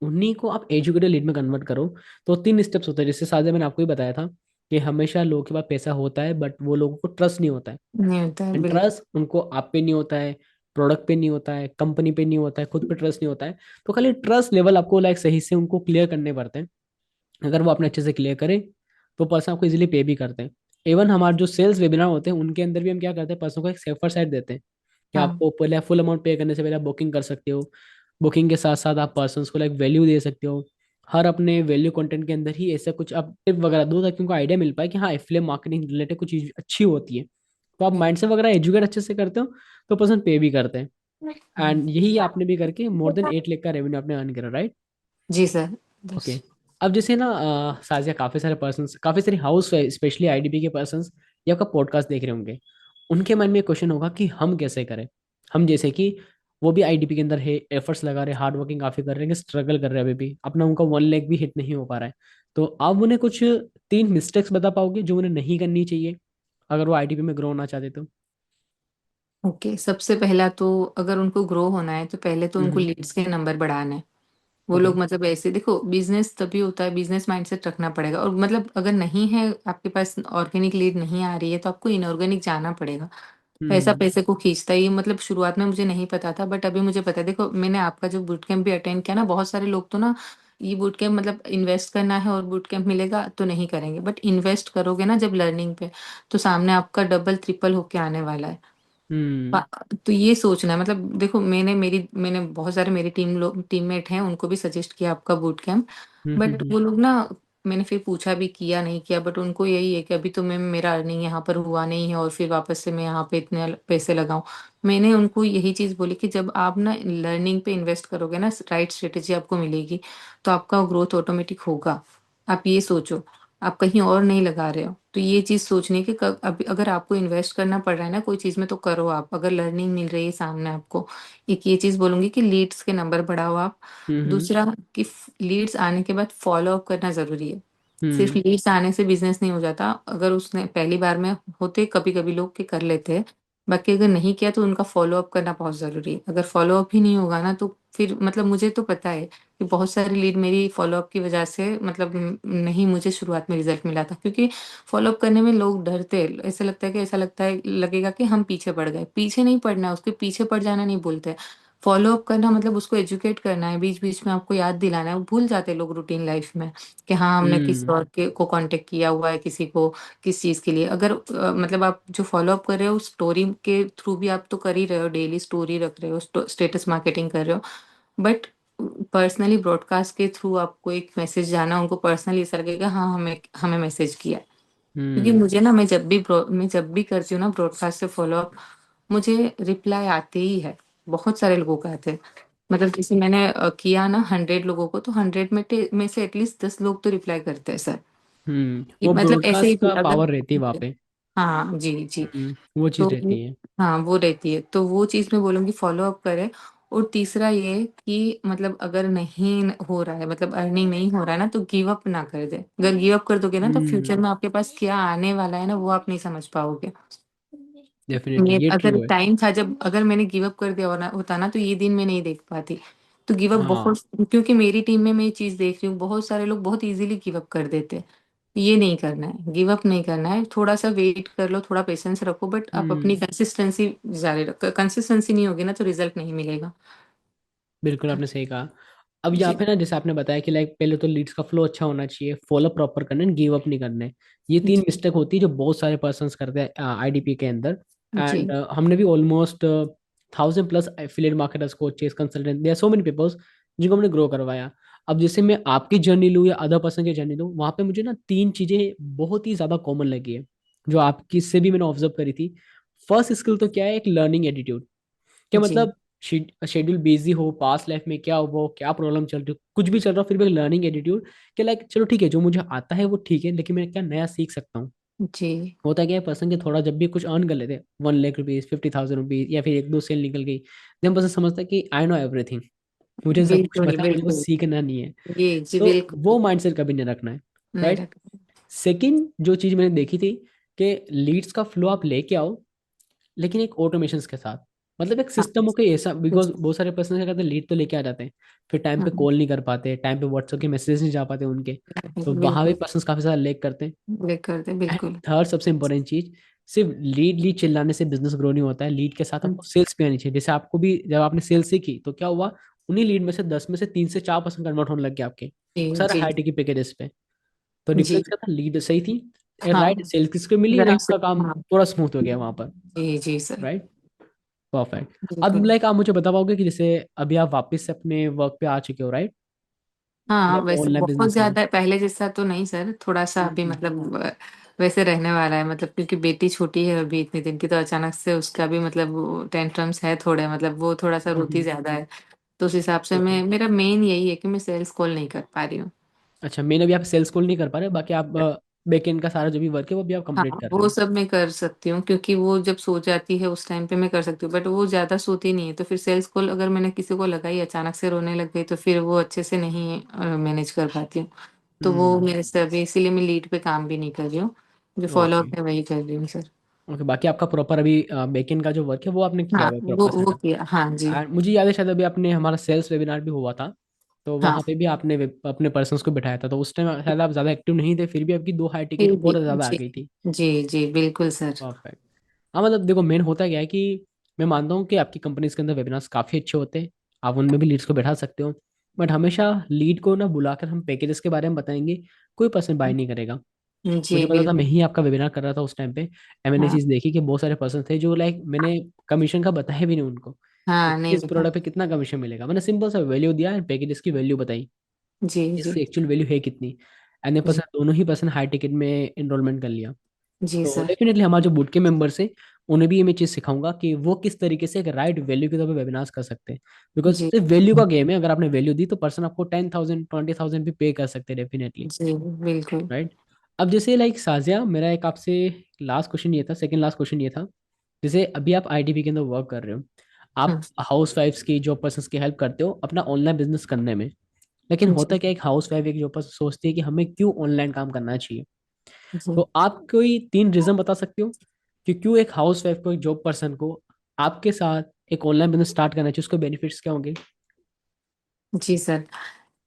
उन्हीं को आप एजुकेटेड लीड में कन्वर्ट करो, तो 3 स्टेप्स होते हैं। जैसे साझे मैंने आपको ही बताया था कि हमेशा लोगों के पास पैसा होता है बट वो लोगों को ट्रस्ट नहीं होता है। नहीं होता है बिल्कुल। इंटरेस्ट उनको आप पे नहीं होता है, प्रोडक्ट पे नहीं होता है, कंपनी पे नहीं होता है, खुद पे ट्रस्ट नहीं होता है। तो खाली ट्रस्ट लेवल आपको लाइक सही से उनको क्लियर करने पड़ते हैं। अगर वो अपने अच्छे से क्लियर करे तो पर्सन आपको इजीली पे भी करते हैं। इवन हमारे जो सेल्स वेबिनार होते हैं उनके अंदर भी हम क्या करते हैं, पर्सन को एक सेफर साइड देते हैं कि हाँ। आपको पहले फुल अमाउंट पे करने से पहले आप बुकिंग कर सकते हो। बुकिंग के साथ साथ आप पर्सन को लाइक वैल्यू दे सकते हो। हर अपने वैल्यू कंटेंट के अंदर ही ऐसा कुछ आप टिप वगैरह दो ताकि उनको आइडिया मिल पाए कि हाँ एफिलिएट मार्केटिंग रिलेटेड कुछ चीज अच्छी होती है। तो आप माइंड से वगैरह एजुकेट अच्छे से करते हो तो पर्सन पे भी करते हैं। एंड यही आपने भी करके मोर देन 8 लाख का रेवेन्यू आपने अर्न करा, राइट? जी सर। ओके। बस। अब जैसे ना साजिया, काफी सारे पर्सन, काफी सारी हाउस, स्पेशली आईडीपी के पर्सन ये आपका पॉडकास्ट देख रहे होंगे, उनके मन में क्वेश्चन होगा कि हम कैसे करें। हम जैसे कि वो भी आईडीपी के अंदर है, एफर्ट्स लगा रहे, हार्ड वर्किंग काफी कर रहे हैं, स्ट्रगल कर रहे हैं, अभी भी अपना उनका 1 लाख भी हिट नहीं हो पा रहा है। तो आप उन्हें कुछ 3 मिस्टेक्स बता पाओगे जो उन्हें नहीं करनी चाहिए अगर वो आईडीपी में ग्रो होना चाहते तो? ओके, सबसे पहला तो अगर उनको ग्रो होना है तो पहले तो उनको हम्म। लीड्स के नंबर बढ़ाने हैं। वो ओके। लोग मतलब ऐसे देखो, बिजनेस तभी होता है, बिजनेस माइंडसेट रखना पड़ेगा। और मतलब अगर नहीं है आपके पास ऑर्गेनिक लीड नहीं आ रही है तो आपको इनऑर्गेनिक जाना पड़ेगा। पैसा हम्म। पैसे को खींचता है ये। मतलब शुरुआत में मुझे नहीं पता था, बट अभी मुझे पता है। देखो, मैंने आपका जो बूट कैंप भी अटेंड किया ना, बहुत सारे लोग तो ना ये बूट कैंप मतलब इन्वेस्ट करना है और बूट कैंप मिलेगा तो नहीं करेंगे, बट इन्वेस्ट करोगे ना जब लर्निंग पे, तो सामने आपका डबल ट्रिपल होके आने वाला है। हम्म। तो ये सोचना है। मतलब देखो, मैंने बहुत सारे मेरी टीममेट हैं, उनको भी सजेस्ट किया आपका बूट कैंप। बट हम्म। वो लोग ना मैंने फिर पूछा भी, किया नहीं किया, बट उनको यही है कि अभी तो मैं मेरा अर्निंग यहाँ पर हुआ नहीं है और फिर वापस से मैं यहाँ पे इतने पैसे लगाऊं। मैंने उनको यही चीज़ बोली कि जब आप ना लर्निंग पे इन्वेस्ट करोगे ना, राइट स्ट्रेटेजी आपको मिलेगी, तो आपका ग्रोथ ऑटोमेटिक होगा। आप ये सोचो, आप कहीं और नहीं लगा रहे हो। तो ये चीज़ सोचने की, अभी अगर आपको इन्वेस्ट करना पड़ रहा है ना कोई चीज़ में, तो करो आप, अगर लर्निंग मिल रही है सामने आपको। एक ये चीज़ बोलूंगी कि लीड्स के नंबर बढ़ाओ आप। हम्म। दूसरा कि लीड्स आने के बाद फॉलो अप करना ज़रूरी है। सिर्फ हम्म। लीड्स आने से बिज़नेस नहीं हो जाता। अगर उसने पहली बार में, होते कभी-कभी लोग कि कर लेते हैं, बाकी अगर नहीं किया तो उनका फॉलो अप करना बहुत ज़रूरी है। अगर फॉलो अप ही नहीं होगा ना, तो फिर मतलब मुझे तो पता है कि बहुत सारी लीड मेरी फॉलो अप की वजह से मतलब नहीं, मुझे शुरुआत में रिज़ल्ट मिला था, क्योंकि फॉलो अप करने में लोग डरते हैं। ऐसा लगता है कि, ऐसा लगता है लगेगा कि हम पीछे पड़ गए। पीछे नहीं पड़ना है, उसके पीछे पड़ जाना नहीं बोलते। फॉलो अप करना मतलब उसको एजुकेट करना है, बीच-बीच में आपको याद दिलाना है। वो भूल जाते हैं लोग रूटीन लाइफ में कि हाँ, हमने किसी हम्म। और के को कांटेक्ट किया हुआ है, किसी को किस चीज़ के लिए। अगर मतलब आप जो फॉलो अप कर रहे हो स्टोरी के थ्रू भी आप तो कर ही रहे हो, डेली स्टोरी रख रहे हो, स्टेटस मार्केटिंग कर रहे हो, बट पर्सनली ब्रॉडकास्ट के थ्रू आपको एक मैसेज जाना, उनको पर्सनली ऐसा लगेगा हाँ, हमें हमें मैसेज किया है। क्योंकि हम्म। मुझे ना, मैं जब भी करती हूँ ना ब्रॉडकास्ट से फॉलो अप, मुझे रिप्लाई आते ही है। बहुत सारे लोगों का आते हैं। मतलब जैसे मैंने किया ना 100 लोगों को, तो 100 में से एटलीस्ट 10 लोग तो रिप्लाई करते हैं सर। वो मतलब ऐसे ही ब्रॉडकास्ट भी का अगर, पावर रहती है वहाँ पे। हाँ जी जी। वो तो चीज़ रहती है। हाँ, वो रहती है, तो वो चीज़ मैं बोलूँगी फॉलो अप करें। और तीसरा ये कि मतलब अगर नहीं हो रहा है, मतलब अर्निंग नहीं हो रहा है ना, तो गिव अप ना कर दे। अगर गिव अप कर दोगे ना, तो फ्यूचर हम्म। में आपके पास क्या आने वाला है ना, वो आप नहीं समझ पाओगे। डेफिनेटली मैं ये अगर ट्रू है। टाइम था, जब अगर मैंने गिव अप कर दिया होता ना, तो ये दिन मैं नहीं देख पाती। तो गिव अप हाँ। बहुत, क्योंकि मेरी टीम में मैं ये चीज़ देख रही हूँ, बहुत सारे लोग बहुत इजीली गिव अप कर देते हैं। ये नहीं करना है, गिव अप नहीं करना है। थोड़ा सा वेट कर लो, थोड़ा पेशेंस रखो, बट आप अपनी हम्म। कंसिस्टेंसी जारी रखो। कंसिस्टेंसी नहीं होगी ना, तो रिजल्ट नहीं मिलेगा। बिल्कुल आपने सही कहा। अब यहाँ जी पे ना जैसे आपने बताया कि लाइक पहले तो लीड्स का फ्लो अच्छा होना चाहिए, फॉलो प्रॉपर करना है, गिव अप नहीं करना है। ये तीन जी मिस्टेक होती है जो बहुत सारे पर्सन्स करते हैं आईडीपी के अंदर। एंड जी हमने भी almost 1000+ affiliate marketers, coaches, consultant, there so many peoples जिनको हमने ग्रो करवाया। अब जैसे मैं आपकी जर्नी लूँ या अदर पर्सन की जर्नी लूँ, वहाँ पे मुझे ना तीन चीजें बहुत ही ज्यादा कॉमन लगी है जो आपकी से भी मैंने ऑब्जर्व करी थी। फर्स्ट स्किल तो क्या है, एक लर्निंग एटीट्यूड। क्या जी मतलब शेड्यूल बिजी हो, पास्ट लाइफ में क्या हुआ, क्या प्रॉब्लम चल रही हो, कुछ भी चल रहा हो, फिर भी लर्निंग एटीट्यूड कि लाइक चलो ठीक है, जो मुझे आता है वो ठीक है, लेकिन मैं क्या नया सीख सकता हूँ। जी। होता क्या है, पर्सन के थोड़ा जब भी कुछ अर्न कर लेते हैं, 1 लाख रुपीज, 50,000 रुपीज, या फिर एक दो सेल निकल गई, देन पर्सन समझता है कि आई नो एवरीथिंग, मुझे सब कुछ बिल्कुल पता है, मुझे कुछ बिल्कुल। सीखना नहीं है। जी जी तो बिल्कुल। वो माइंडसेट कभी नहीं रखना है। नहीं राइट। रख। सेकंड जो चीज मैंने देखी थी कि लीड्स का फ्लो आप लेके आओ, लेकिन एक ऑटोमेशन के साथ। मतलब एक हाँ सिस्टम हो के ऐसा, बिकॉज जी। बहुत सारे पर्सन क्या करते हैं, लीड तो लेके आ जाते हैं, फिर टाइम पे हाँ, कॉल नहीं कर पाते, टाइम पे व्हाट्सएप के मैसेज नहीं जा पाते उनके। तो वहां भी बिल्कुल। पर्सन काफी सारा लेग करते हैं। ब्रेक कर दे एंड बिल्कुल। थर्ड सबसे इंपॉर्टेंट चीज, सिर्फ लीड लीड चिल्लाने से बिजनेस ग्रो नहीं होता है, लीड के साथ आपको सेल्स भी आनी चाहिए। जैसे आपको भी जब आपने सेल्स सीखी तो क्या हुआ, उन्हीं लीड में से 10 में से 3 से 4% कन्वर्ट होने लग गया आपके, जी वो सारे जी हाई टिकट पैकेजेस पे। तो जी। डिफरेंस क्या था, लीड सही थी, हाँ, राइट सेल्स किसको मिली, अगर वही आपसे, आपका काम हाँ, थोड़ा स्मूथ हो गया वहां पर। जी जी सर। राइट। परफेक्ट। अब बिल्कुल। लाइक आप मुझे बता पाओगे कि जैसे अभी आप वापस से अपने वर्क पे आ चुके हो, राइट, हाँ, लाइक वैसे ऑनलाइन बहुत बिजनेस में। ज़्यादा पहले जैसा तो नहीं सर, थोड़ा-सा अभी हम्म। मतलब वैसे रहने वाला है, मतलब क्योंकि बेटी छोटी है अभी इतने दिन की, तो अचानक से उसका भी मतलब टेंट्रम्स है थोड़े, मतलब वो थोड़ा-सा रोती हम्म। ज़्यादा है। तो उस हिसाब से ओके। मैं, मेरा मेन यही है कि मैं सेल्स कॉल नहीं कर पा रही हूँ। अच्छा, मैंने अभी आप सेल्स कॉल नहीं कर पा रहे, बाकी आप बैकएंड का सारा जो भी वर्क है वो भी आप हाँ, कंप्लीट कर रहे वो हो। सब मैं कर सकती हूँ, क्योंकि वो जब सो जाती है उस टाइम पे मैं कर सकती हूँ, बट वो ज़्यादा सोती नहीं है। तो फिर सेल्स कॉल अगर मैंने किसी को लगाई, अचानक से रोने लग गई, तो फिर वो अच्छे से नहीं मैनेज कर पाती हूँ। तो वो हम्म। मेरे से अभी, इसीलिए मैं लीड पे काम भी नहीं कर रही हूँ। जो फॉलो ओके। अप है वही कर रही हूँ सर। ओके, बाकी आपका प्रॉपर अभी बैकएंड का जो वर्क है वो आपने किया हाँ, हुआ है वो प्रॉपर वो सेटअप। किया, हाँ जी। मुझे याद है शायद अभी आपने हमारा सेल्स वेबिनार भी हुआ था, तो हाँ, वहां पे भी आपने अपने पर्सन्स को बिठाया था, तो उस टाइम शायद आप ज्यादा एक्टिव नहीं थे, फिर भी आपकी 2 हाई टिकट फिर भी और ज्यादा आ जी गई थी। जी जी बिल्कुल सर। परफेक्ट। हाँ मतलब देखो, मेन होता क्या है कि मैं मानता हूँ कि आपकी कंपनीज के अंदर वेबिनार्स काफ़ी अच्छे होते हैं, आप उनमें भी लीड्स को बैठा सकते हो, बट हमेशा लीड को ना बुलाकर हम पैकेजेस के बारे में बताएंगे, कोई पर्सन बाय नहीं करेगा। जी मुझे पता था, मैं बिल्कुल। ही आपका वेबिनार कर रहा था उस टाइम पे, मैंने हाँ चीज़ देखी कि बहुत सारे पर्सन थे जो लाइक मैंने कमीशन का बताया भी नहीं उनको कि हाँ, नहीं किस बता। प्रोडक्ट पे कितना कमीशन मिलेगा, मैंने सिंपल सा वैल्यू दिया एंड पैकेजेस की वैल्यू बताई, जी जी इसकी एक्चुअल वैल्यू है कितनी। And A ji. पर्सन, दोनों ही पर्सन हाई टिकट में एनरोलमेंट कर लिया। जी तो सर। डेफिनेटली हमारे जो बूट के मेंबर्स हैं उन्हें भी ये मैं चीज़ सिखाऊंगा कि वो किस तरीके से एक राइट वैल्यू के तौर पर वेबिनार्स कर सकते हैं। बिकॉज जी। सिर्फ वैल्यू का गेम है, अगर आपने वैल्यू दी तो पर्सन आपको 10,000 20,000 भी पे कर सकते हैं डेफिनेटली। जी बिल्कुल। राइट। अब जैसे लाइक साजिया, मेरा एक आपसे लास्ट क्वेश्चन ये था, सेकंड लास्ट क्वेश्चन ये था, जैसे अभी आप आईटीबी के अंदर वर्क कर रहे हो, आप हाँ। हाउस वाइफ्स की, जॉब पर्सन की हेल्प करते हो अपना ऑनलाइन बिजनेस करने में। लेकिन जी। होता क्या है, एक हाउस वाइफ एक जॉब पर्सन सोचती है कि हमें क्यों ऑनलाइन काम करना चाहिए। जी। तो आप कोई 3 रीजन बता सकते हो कि क्यों एक हाउस वाइफ को, एक जॉब पर्सन को आपके साथ एक ऑनलाइन बिजनेस स्टार्ट करना चाहिए, उसको बेनिफिट्स क्या होंगे? जी सर,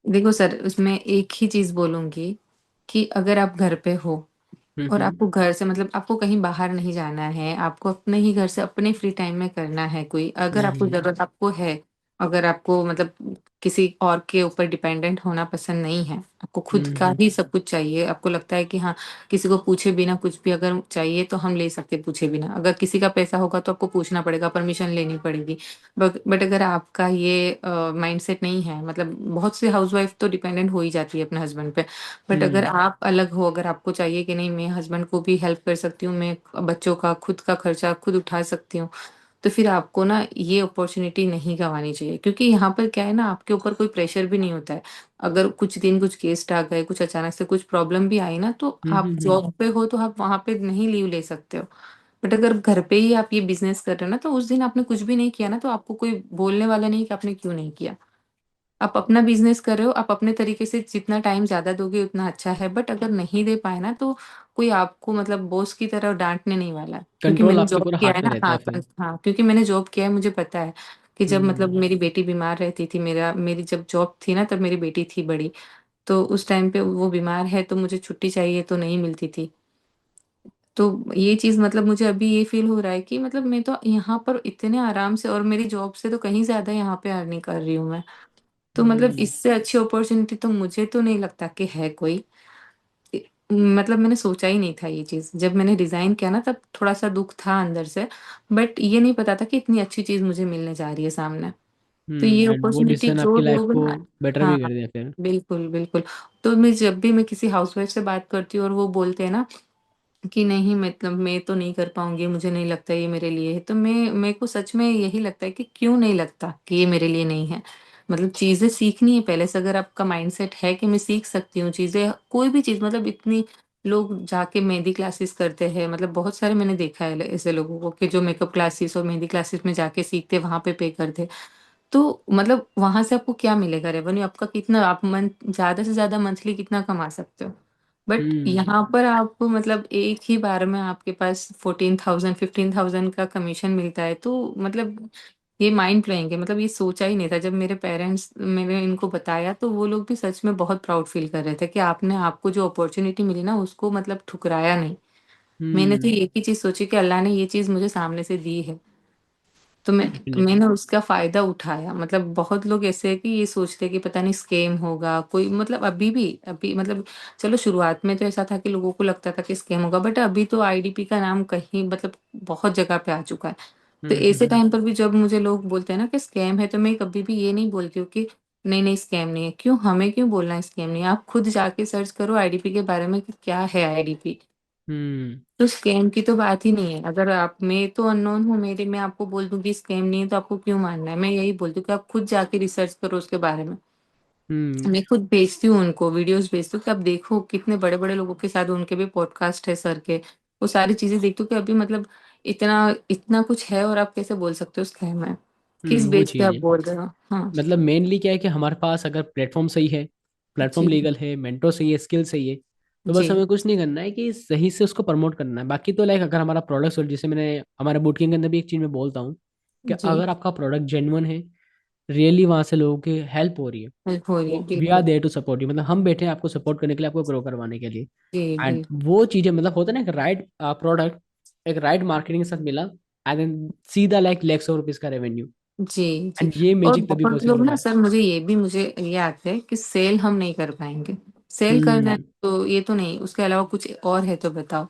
देखो सर, उसमें एक ही चीज़ बोलूँगी कि अगर आप घर पे हो और हम्म। आपको घर से मतलब आपको कहीं बाहर नहीं जाना है, आपको अपने ही घर से अपने फ्री टाइम में करना है कोई, अगर आपको हम्म। ज़रूरत आपको है, अगर आपको मतलब किसी और के ऊपर डिपेंडेंट होना पसंद नहीं है, आपको खुद का हम्म। ही सब कुछ चाहिए, आपको लगता है कि हाँ, किसी को पूछे बिना कुछ भी अगर चाहिए तो हम ले सकते हैं पूछे बिना। अगर किसी का पैसा होगा तो आपको पूछना पड़ेगा, परमिशन लेनी पड़ेगी। बट अगर आपका ये माइंडसेट नहीं है, मतलब बहुत सी हाउसवाइफ तो डिपेंडेंट हो ही जाती है अपने हस्बैंड पे। बट अगर हम्म। आप अलग हो, अगर आपको चाहिए कि नहीं मैं हस्बैंड को भी हेल्प कर सकती हूँ, मैं बच्चों का खुद का खर्चा खुद उठा सकती हूँ, तो फिर आपको ना ये अपॉर्चुनिटी नहीं गंवानी चाहिए। क्योंकि यहाँ पर क्या है ना, आपके ऊपर कोई प्रेशर भी नहीं होता है। अगर कुछ दिन कुछ गेस्ट आ गए, कुछ अचानक से कुछ प्रॉब्लम भी आई ना, तो आप हम्म। जॉब पे हो तो आप वहां पे नहीं लीव ले सकते हो। बट अगर घर पे ही आप ये बिजनेस कर रहे हो ना, तो उस दिन आपने कुछ भी नहीं किया ना, तो आपको कोई बोलने वाला नहीं कि आपने क्यों नहीं किया। आप अपना बिज़नेस कर रहे हो, आप अपने तरीके से जितना टाइम ज़्यादा दोगे उतना अच्छा है, बट अगर नहीं दे पाए ना, तो कोई आपको मतलब बॉस की तरह डाँटने नहीं वाला है। क्योंकि कंट्रोल मैंने आपके जॉब पूरा किया हाथ है में ना, रहता है हाँ, फिर। हाँ, क्योंकि मैंने जॉब किया है, मुझे पता है कि जब मतलब हम्म। मेरी बेटी बीमार रहती थी, मेरी जब जॉब थी ना, तब मेरी बेटी थी बड़ी, तो उस टाइम पे वो बीमार है, तो मुझे छुट्टी चाहिए तो नहीं मिलती थी। तो ये चीज़ मतलब मुझे अभी ये फ़ील हो रहा है कि मतलब मैं तो यहाँ पर इतने आराम से और मेरी जॉब से तो कहीं ज़्यादा यहाँ पे अर्निंग कर रही हूँ मैं। तो मतलब हम्म। इससे अच्छी अपॉर्च्युनिटी तो मुझे तो नहीं लगता कि है कोई। मतलब मैंने सोचा ही नहीं था ये चीज़। जब मैंने रिज़ाइन किया ना, तब थोड़ा-सा दुःख था अंदर से, बट ये नहीं पता था कि इतनी अच्छी चीज़ मुझे मिलने जा रही है सामने। तो ये एंड वो अपॉर्च्युनिटी डिसीजन जो आपकी लाइफ लोग को ना, बेटर भी हाँ, कर दिया फिर। बिल्कुल, बिल्कुल। तो मैं जब भी मैं किसी हाउसवाइफ से बात करती हूँ और वो बोलते हैं ना कि नहीं मतलब मैं तो नहीं कर पाऊँगी, मुझे नहीं लगता ये मेरे लिए है। तो मेरे को सच में यही लगता है कि क्यों नहीं लगता कि ये मेरे लिए नहीं है। मतलब चीज़ें सीखनी है पहले से, अगर आपका माइंडसेट है कि मैं सीख सकती हूँ चीज़ें, कोई भी चीज़, मतलब इतनी लोग जाके मेहंदी क्लासेस करते हैं, मतलब बहुत सारे मैंने देखा है ऐसे लोगों को कि जो मेकअप क्लासेस और मेहंदी क्लासेस में जाके सीखते, वहाँ पे करते। तो मतलब वहाँ से आपको क्या मिलेगा रेवेन्यू आपका, कितना आप मंथ ज़्यादा से ज़्यादा मंथली कितना कमा सकते हो। बट हम्म। यहाँ पर आपको मतलब एक ही बार में आपके पास 14,000 15,000 का कमीशन मिलता है, तो मतलब ये माइंड ब्लोइंग है। मतलब ये सोचा ही नहीं था। जब मेरे पेरेंट्स मैंने इनको बताया तो वो लोग भी सच में बहुत प्राउड फील कर रहे थे कि आपने आपको जो अपॉर्चुनिटी मिली ना उसको मतलब ठुकराया नहीं। मैंने तो हम्म। एक ही चीज़ सोची कि अल्लाह ने ये चीज़ मुझे सामने से दी है, तो डेफिनेटली। मैंने उसका फ़ायदा उठाया। मतलब बहुत लोग ऐसे हैं कि ये सोचते हैं कि पता नहीं स्कैम होगा कोई, मतलब अभी मतलब चलो शुरुआत में तो ऐसा था कि लोगों को लगता था कि स्कैम होगा, बट अभी तो आईडीपी का नाम कहीं मतलब बहुत जगह पे आ चुका है। तो ऐसे हम्म। टाइम पर भी जब मुझे लोग बोलते हैं ना कि स्कैम है, तो मैं कभी भी ये नहीं बोलती हूँ कि नहीं, नहीं स्कैम नहीं है। क्यों हमें क्यों बोलना है स्कैम नहीं है? आप खुद जाके सर्च करो आईडीपी के बारे में कि क्या है आईडीपी। हम्म। तो स्कैम की तो बात ही नहीं है। अगर आप, मैं तो अननोन हूँ, मेरे मैं आपको बोल दूँ कि स्कैम नहीं है, तो आपको क्यों मानना है? मैं यही बोलती हूँ कि आप खुद जाके रिसर्च करो उसके बारे में। हम्म। मैं खुद भेजती हूँ उनको, वीडियोस भेजती हूँ कि आप देखो कितने बड़े-बड़े लोगों के साथ उनके भी पॉडकास्ट है सर के। वो सारी चीज़ें देखती हूँ कि अभी मतलब इतना इतना कुछ है और आप कैसे बोल सकते हो स्कैम है? किस वो बेस पे चीज़ आप है। बोल रहे हो? हाँ, मतलब मेनली क्या है कि हमारे पास अगर प्लेटफॉर्म सही है, प्लेटफॉर्म जी, लीगल है, मेंटोर सही है, स्किल सही है, तो बस जी, हमें कुछ नहीं करना है कि सही से उसको प्रमोट करना है। बाकी तो लाइक अगर हमारा प्रोडक्ट, और जैसे मैंने हमारे बूटकैम्प के अंदर भी एक चीज़ मैं बोलता हूँ कि जी, अगर आपका प्रोडक्ट जेन्युइन है, रियली वहाँ से लोगों की हेल्प हो रही है, हेल्प हो रही है, तो वी आर बिल्कुल। There to support you. मतलब हम बैठे हैं आपको सपोर्ट करने के लिए, आपको ग्रो करवाने के लिए। जी, एंड बिल्कुल। वो चीज़ें मतलब होता है ना, एक राइट प्रोडक्ट एक राइट मार्केटिंग के साथ मिला, एंड देन सीधा लाइक लैक्स ऑफ रुपीज का रेवेन्यू। जी, जी। एंड ये और मैजिक तभी बहुत पॉसिबल लोग होता ना है। सर, मुझे ये आता है कि सेल हम नहीं कर पाएँगे। सेल करना है हम्म। तो ये तो नहीं, उसके अलावा कुछ और है तो बताओ।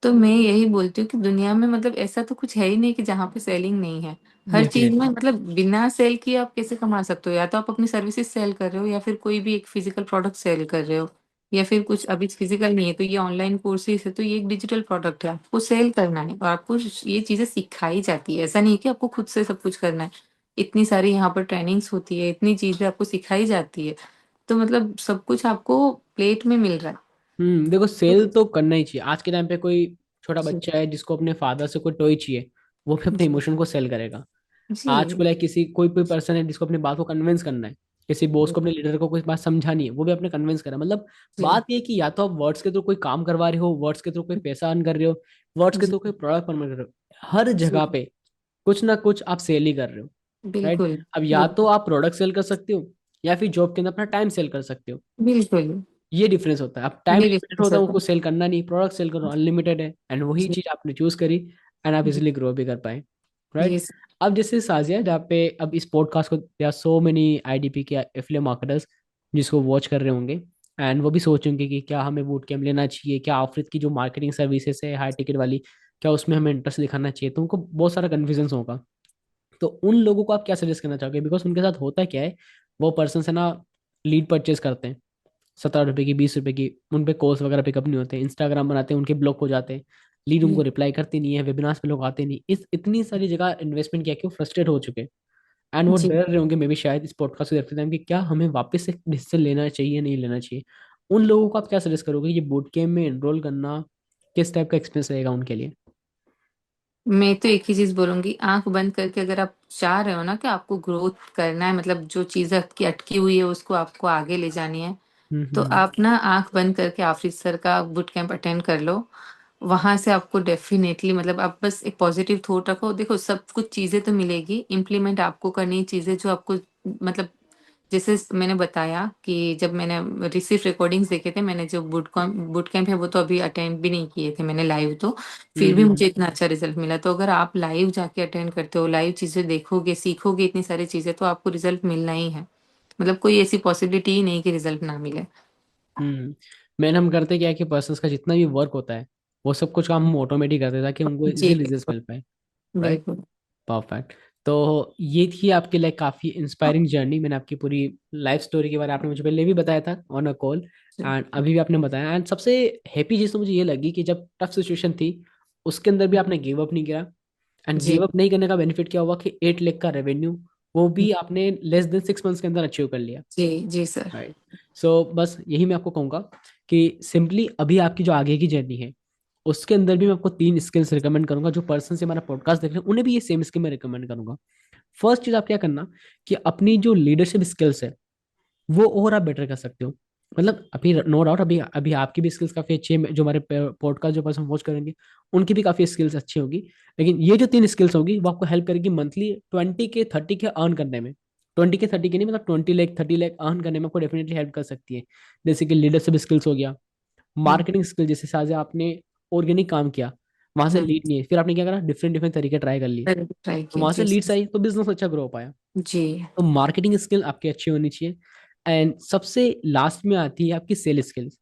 तो मैं यही बोलती हूँ कि दुनिया में मतलब ऐसा तो कुछ है ही नहीं कि जहाँ पे सेलिंग नहीं है। हर चीज़ में डेफिनेटली। मतलब बिना सेल किए आप कैसे कमा सकते हो? या तो आप अपनी सर्विसेज़ सेल कर रहे हो या फिर कोई भी एक फिज़िकल प्रोडक्ट सेल कर रहे हो। या फिर कुछ अभी फिजिकल नहीं है तो ये ऑनलाइन कोर्सेज है, तो ये एक डिजिटल प्रोडक्ट है, आपको सेल करना है और आपको ये चीजें सिखाई जाती है। ऐसा नहीं है कि आपको खुद से सब कुछ करना है। इतनी सारी यहाँ पर ट्रेनिंग्स होती है, इतनी चीजें आपको सिखाई जाती है, तो मतलब सब कुछ आपको प्लेट में मिल रहा है। देखो तो सेल तो करना ही चाहिए। आज के टाइम पे कोई छोटा जी बच्चा है जिसको अपने फादर से कोई टॉय चाहिए, वो भी अपने जी इमोशन को सेल करेगा। आज जी को लाइक किसी कोई कोई पर्सन है जिसको अपनी बात को कन्विंस करना है, किसी बॉस को अपने लीडर को कोई बात समझानी है, वो भी अपने कन्विंस करा। मतलब जी बात ये है कि या तो आप वर्ड्स के थ्रू कोई काम करवा रहे हो, वर्ड्स के थ्रू कोई पैसा अर्न कर रहे हो, वर्ड्स के जी थ्रू कोई प्रोडक्ट प्रमोट कर रहे हो, हर जी जगह पे कुछ ना कुछ आप सेल ही कर रहे हो। राइट। बिल्कुल अब या तो बिल्कुल आप प्रोडक्ट सेल कर सकते हो, या फिर जॉब के अंदर अपना टाइम सेल कर सकते हो। बिल्कुल। ये डिफरेंस होता है। अब टाइम ये लिमिटेड डिफरेंस होता है, होता उनको सेल करना नहीं, प्रोडक्ट सेल करो अनलिमिटेड है, एंड वही है। चीज आपने चूज करी, एंड आप जी इजिली ग्रो भी कर पाए। जी राइट। अब जैसे साजिया, जहाँ पे अब इस पॉडकास्ट को या सो मेनी आईडीपी के एफिलिएट मार्केटर्स जिसको वॉच कर रहे होंगे, एंड वो भी सोचेंगे कि क्या हमें बूट कैम्प लेना चाहिए, क्या ऑफरित की जो मार्केटिंग सर्विसेज है हाई टिकट वाली, क्या उसमें हमें इंटरेस्ट दिखाना चाहिए, तो उनको बहुत सारा कन्फ्यूजन होगा। तो उन लोगों को आप क्या सजेस्ट करना चाहोगे? बिकॉज उनके साथ होता क्या है, वो पर्सन है ना, लीड परचेज करते हैं 17 रुपए की, 20 रुपए की, उन पे कॉल्स वगैरह पिकअप नहीं होते, इंस्टाग्राम बनाते हैं उनके ब्लॉक हो जाते हैं, लीड उनको जी रिप्लाई करती नहीं है, वेबिनार्स पे लोग आते नहीं, इस इतनी सारी जगह इन्वेस्टमेंट किया कि वो फ्रस्ट्रेट हो चुके हैं। एंड वो जी डर रहे होंगे मे भी शायद इस पॉडकास्ट को देखते टाइम कि क्या हमें वापस से डिसीजन लेना चाहिए नहीं लेना चाहिए। उन लोगों को आप क्या सजेस्ट करोगे, ये बूट कैम्प में एनरोल करना किस टाइप का एक्सपीरियंस रहेगा उनके लिए? मैं तो एक ही चीज बोलूंगी, आंख बंद करके अगर आप चाह रहे हो ना कि आपको ग्रोथ करना है, मतलब जो चीज आपकी अटकी हुई है उसको आपको आगे ले जानी है, तो हम्म। आप ना आंख बंद करके आफिस सर का बूट कैंप अटेंड कर लो। वहां से आपको डेफिनेटली, मतलब आप बस एक पॉजिटिव थॉट रखो। देखो सब कुछ चीजें तो मिलेगी, इम्प्लीमेंट आपको करनी है चीजें जो आपको, मतलब जैसे मैंने बताया कि जब मैंने रिसीव रिकॉर्डिंग्स देखे थे, मैंने जो बूट कैंप है वो तो अभी अटेंड भी नहीं किए थे मैंने लाइव, तो फिर भी हम्म। मुझे इतना अच्छा रिजल्ट मिला। तो अगर आप लाइव जाके अटेंड करते हो, लाइव चीजें देखोगे, सीखोगे इतनी सारी चीजें, तो आपको रिजल्ट मिलना ही है। मतलब कोई ऐसी पॉसिबिलिटी ही नहीं कि रिजल्ट ना मिले। मैन हम करते क्या है कि पर्सन्स का जितना भी वर्क होता है, वो सब कुछ काम हम ऑटोमेटिक करते हैं ताकि उनको जी इजीली रिजल्ट बिल्कुल मिल पाए। राइट। बिल्कुल। परफेक्ट। तो ये थी आपकी लाइक काफी इंस्पायरिंग जर्नी। मैंने आपकी पूरी लाइफ स्टोरी के बारे में आपने मुझे पहले भी बताया था ऑन अ कॉल, एंड अभी भी आपने बताया। एंड सबसे हैप्पी चीज तो मुझे ये लगी कि जब टफ सिचुएशन थी उसके अंदर भी आपने गिव अप नहीं किया। एंड जी गिव अप नहीं करने का बेनिफिट क्या हुआ कि 8 लाख का रेवेन्यू वो भी आपने लेस देन 6 मंथ्स के अंदर अचीव कर लिया। जी जी सर। राइट। सो बस यही मैं आपको कहूँगा कि सिंपली अभी आपकी जो आगे की जर्नी है उसके अंदर भी मैं आपको 3 स्किल्स रिकमेंड करूंगा। जो पर्सन से हमारा पॉडकास्ट देख रहे हैं उन्हें भी ये सेम स्किल मैं रिकमेंड करूंगा। फर्स्ट चीज आप क्या करना कि अपनी जो लीडरशिप स्किल्स है वो और आप बेटर कर सकते हो। मतलब अभी नो डाउट अभी अभी आपकी भी स्किल्स काफी अच्छी है, जो हमारे पॉडकास्ट जो पर्सन वॉच करेंगे उनकी भी काफी स्किल्स अच्छी होगी। लेकिन ये जो 3 स्किल्स होगी वो आपको हेल्प करेगी मंथली 20 के 30 के अर्न करने में। 20 के 30 के नहीं, मतलब 20 लाख 30 लाख अर्न करने में आपको डेफिनेटली हेल्प कर सकती है। जैसे कि लीडरशिप स्किल्स हो गया, हम्म मार्केटिंग स्किल, जैसे साझा आपने ऑर्गेनिक काम किया, वहां से हम्म लीड नहीं है, फिर आपने क्या करा, डिफरेंट डिफरेंट तरीके ट्राई कर लिए, ट्राई तो किया वहां से जी लीड्स आई तो बिजनेस अच्छा ग्रो हो पाया। जी। तो मार्केटिंग स्किल आपकी अच्छी होनी चाहिए। एंड सबसे लास्ट में आती है आपकी sale skills.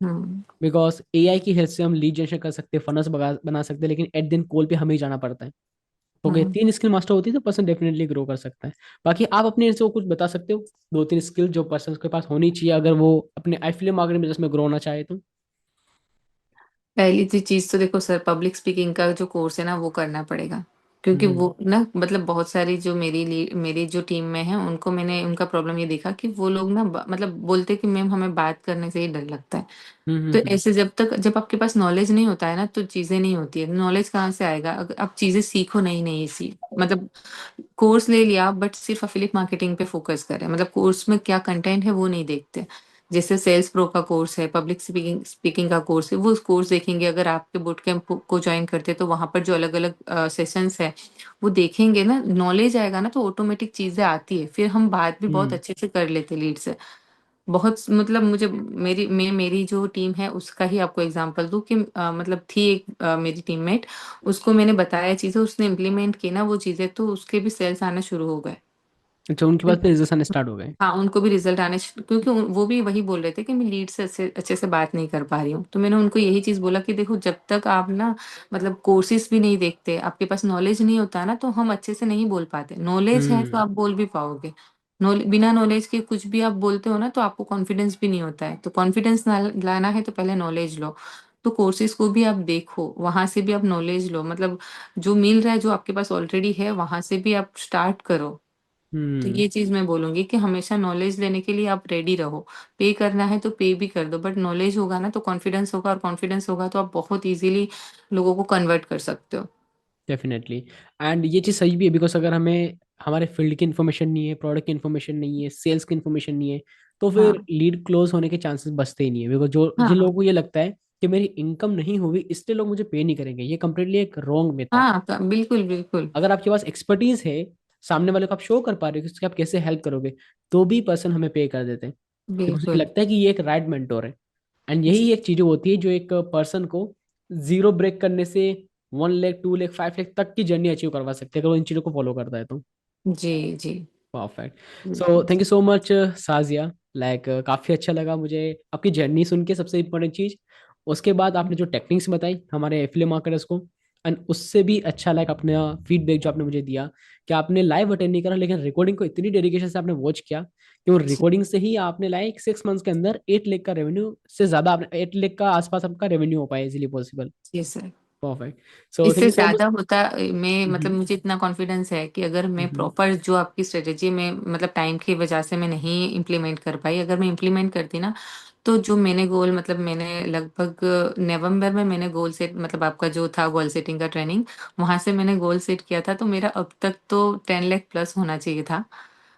Hmm because AI की हेल्प से हम लीड जनरेशन कर सकते हैं, फनस बना सकते हैं, लेकिन एट दिन कॉल पे हमें ही जाना पड़ता है। तो अगर हम्म 3 स्किल मास्टर होती है तो पर्सन डेफिनेटली ग्रो कर सकता है। बाकी आप अपने से वो कुछ बता सकते हो, 2 3 स्किल जो पर्सन के पास होनी चाहिए अगर वो अपने एफिलिएट मार्केटिंग बिजनेस में ग्रो होना चाहे तो? पहली चीज तो देखो सर, पब्लिक स्पीकिंग का जो कोर्स है ना वो करना पड़ेगा। क्योंकि हम्म वो ना, मतलब बहुत सारी जो मेरी जो टीम में है उनको मैंने उनका प्रॉब्लम ये देखा कि वो लोग ना मतलब बोलते कि मैम हमें बात करने से ही डर लगता है। तो हम्म। ऐसे जब आपके पास नॉलेज नहीं होता है ना तो चीजें नहीं होती है। नॉलेज कहाँ से आएगा अगर आप चीजें सीखो नहीं, नहीं सी मतलब कोर्स ले लिया बट सिर्फ अफिलिएट मार्केटिंग पे फोकस करें, मतलब कोर्स में क्या कंटेंट है वो नहीं देखते। जैसे सेल्स प्रो का कोर्स है, पब्लिक स्पीकिंग स्पीकिंग का कोर्स है, वो उस कोर्स देखेंगे। अगर आपके बुट कैंप को ज्वाइन करते हैं तो वहां पर जो अलग अलग सेशंस है वो देखेंगे ना, नॉलेज आएगा ना, तो ऑटोमेटिक चीजें आती है, फिर हम बात भी बहुत हम्म। अच्छे से कर लेते लीड से। बहुत मतलब मुझे मेरी जो टीम है उसका ही आपको एग्जांपल दूं कि मतलब थी एक मेरी टीममेट, उसको मैंने बताया चीजें, उसने इम्प्लीमेंट की ना वो चीजें, तो उसके भी सेल्स आना शुरू हो गए। अच्छा, उनके पास फिर रिजल्ट आने स्टार्ट हो गए? हाँ उनको भी रिजल्ट क्योंकि वो भी वही बोल रहे थे कि मैं लीड से अच्छे अच्छे से बात नहीं कर पा रही हूँ। तो मैंने उनको यही चीज बोला कि देखो जब तक आप ना, मतलब कोर्सेज भी नहीं देखते, आपके पास नॉलेज नहीं होता ना, तो हम अच्छे से नहीं बोल पाते। नॉलेज है तो हम्म। आप बोल भी पाओगे। बिना नॉलेज के कुछ भी आप बोलते हो ना तो आपको कॉन्फिडेंस भी नहीं होता है। तो कॉन्फिडेंस लाना है तो पहले नॉलेज लो। तो कोर्सेज को भी आप देखो, वहां से भी आप नॉलेज लो, मतलब जो मिल रहा है, जो आपके पास ऑलरेडी है, वहां से भी आप स्टार्ट करो। तो हम्म। ये चीज मैं बोलूंगी कि हमेशा नॉलेज लेने के लिए आप रेडी रहो। पे करना है तो पे भी कर दो, बट नॉलेज होगा ना तो कॉन्फिडेंस होगा, और कॉन्फिडेंस होगा तो आप बहुत इजीली लोगों को कन्वर्ट कर सकते हो। डेफिनेटली। एंड ये चीज़ सही भी है, बिकॉज अगर हमें हमारे फील्ड की इन्फॉर्मेशन नहीं है, प्रोडक्ट की इन्फॉर्मेशन नहीं है, सेल्स की इन्फॉर्मेशन नहीं है, तो फिर हाँ, लीड क्लोज होने के चांसेस बचते ही नहीं है। बिकॉज जो जिन हाँ, लोगों को ये लगता है कि मेरी इनकम नहीं होगी इसलिए लोग मुझे पे नहीं करेंगे, ये कंप्लीटली एक रॉन्ग मिथ है। हाँ, बिल्कुल, बिल्कुल, अगर आपके पास एक्सपर्टीज है, सामने वाले को आप शो कर पा रहे हो कि उसकी आप कैसे हेल्प करोगे, तो भी पर्सन हमें पे कर देते हैं, बिकॉज उन्हें बिल्कुल। लगता है कि ये एक राइट मेंटोर है। एंड जी, यही एक चीज होती है जो एक पर्सन को जीरो ब्रेक करने से 1 लाख 2 लाख 5 लाख तक की जर्नी अचीव करवा सकते हैं, अगर वो इन चीजों को फॉलो करता है तो। जी, जी, परफेक्ट। सो बिल्कुल। Thank you so much Sajiya. Like काफ़ी अच्छा लगा मुझे आपकी जर्नी सुन के, सबसे इम्पोर्टेंट चीज़। उसके बाद आपने जो टेक्निक्स बताई हमारे एफिलिएट मार्केटर्स को, एंड उससे भी अच्छा लाइक अपना फीडबैक जो आपने मुझे दिया कि आपने लाइव अटेंड नहीं करा लेकिन रिकॉर्डिंग को इतनी डेडिकेशन से आपने वॉच किया कि वो जी, रिकॉर्डिंग से ही आपने लाइक 6 मंथ्स के अंदर 8 लाख का रेवेन्यू से ज़्यादा, आपने 8 लाख का आसपास आपका रेवेन्यू हो पाया इजीली पॉसिबल। जी सर। परफेक्ट। सो थैंक इससे यू सो ज़्यादा मच। होता, मैं मतलब मुझे इतना कॉन्फिडेंस है कि अगर मैं प्रॉपर जो आपकी स्ट्रेटेजी में, मतलब टाइम की वजह से मैं नहीं इम्प्लीमेंट कर पाई, अगर मैं इम्प्लीमेंट करती ना, तो जो मैंने गोल, मतलब मैंने लगभग नवंबर में मैंने गोल सेट, मतलब आपका जो था गोल सेटिंग का ट्रेनिंग, वहां से मैंने गोल सेट किया था, तो मेरा अब तक तो 10 लाख प्लस होना चाहिए था।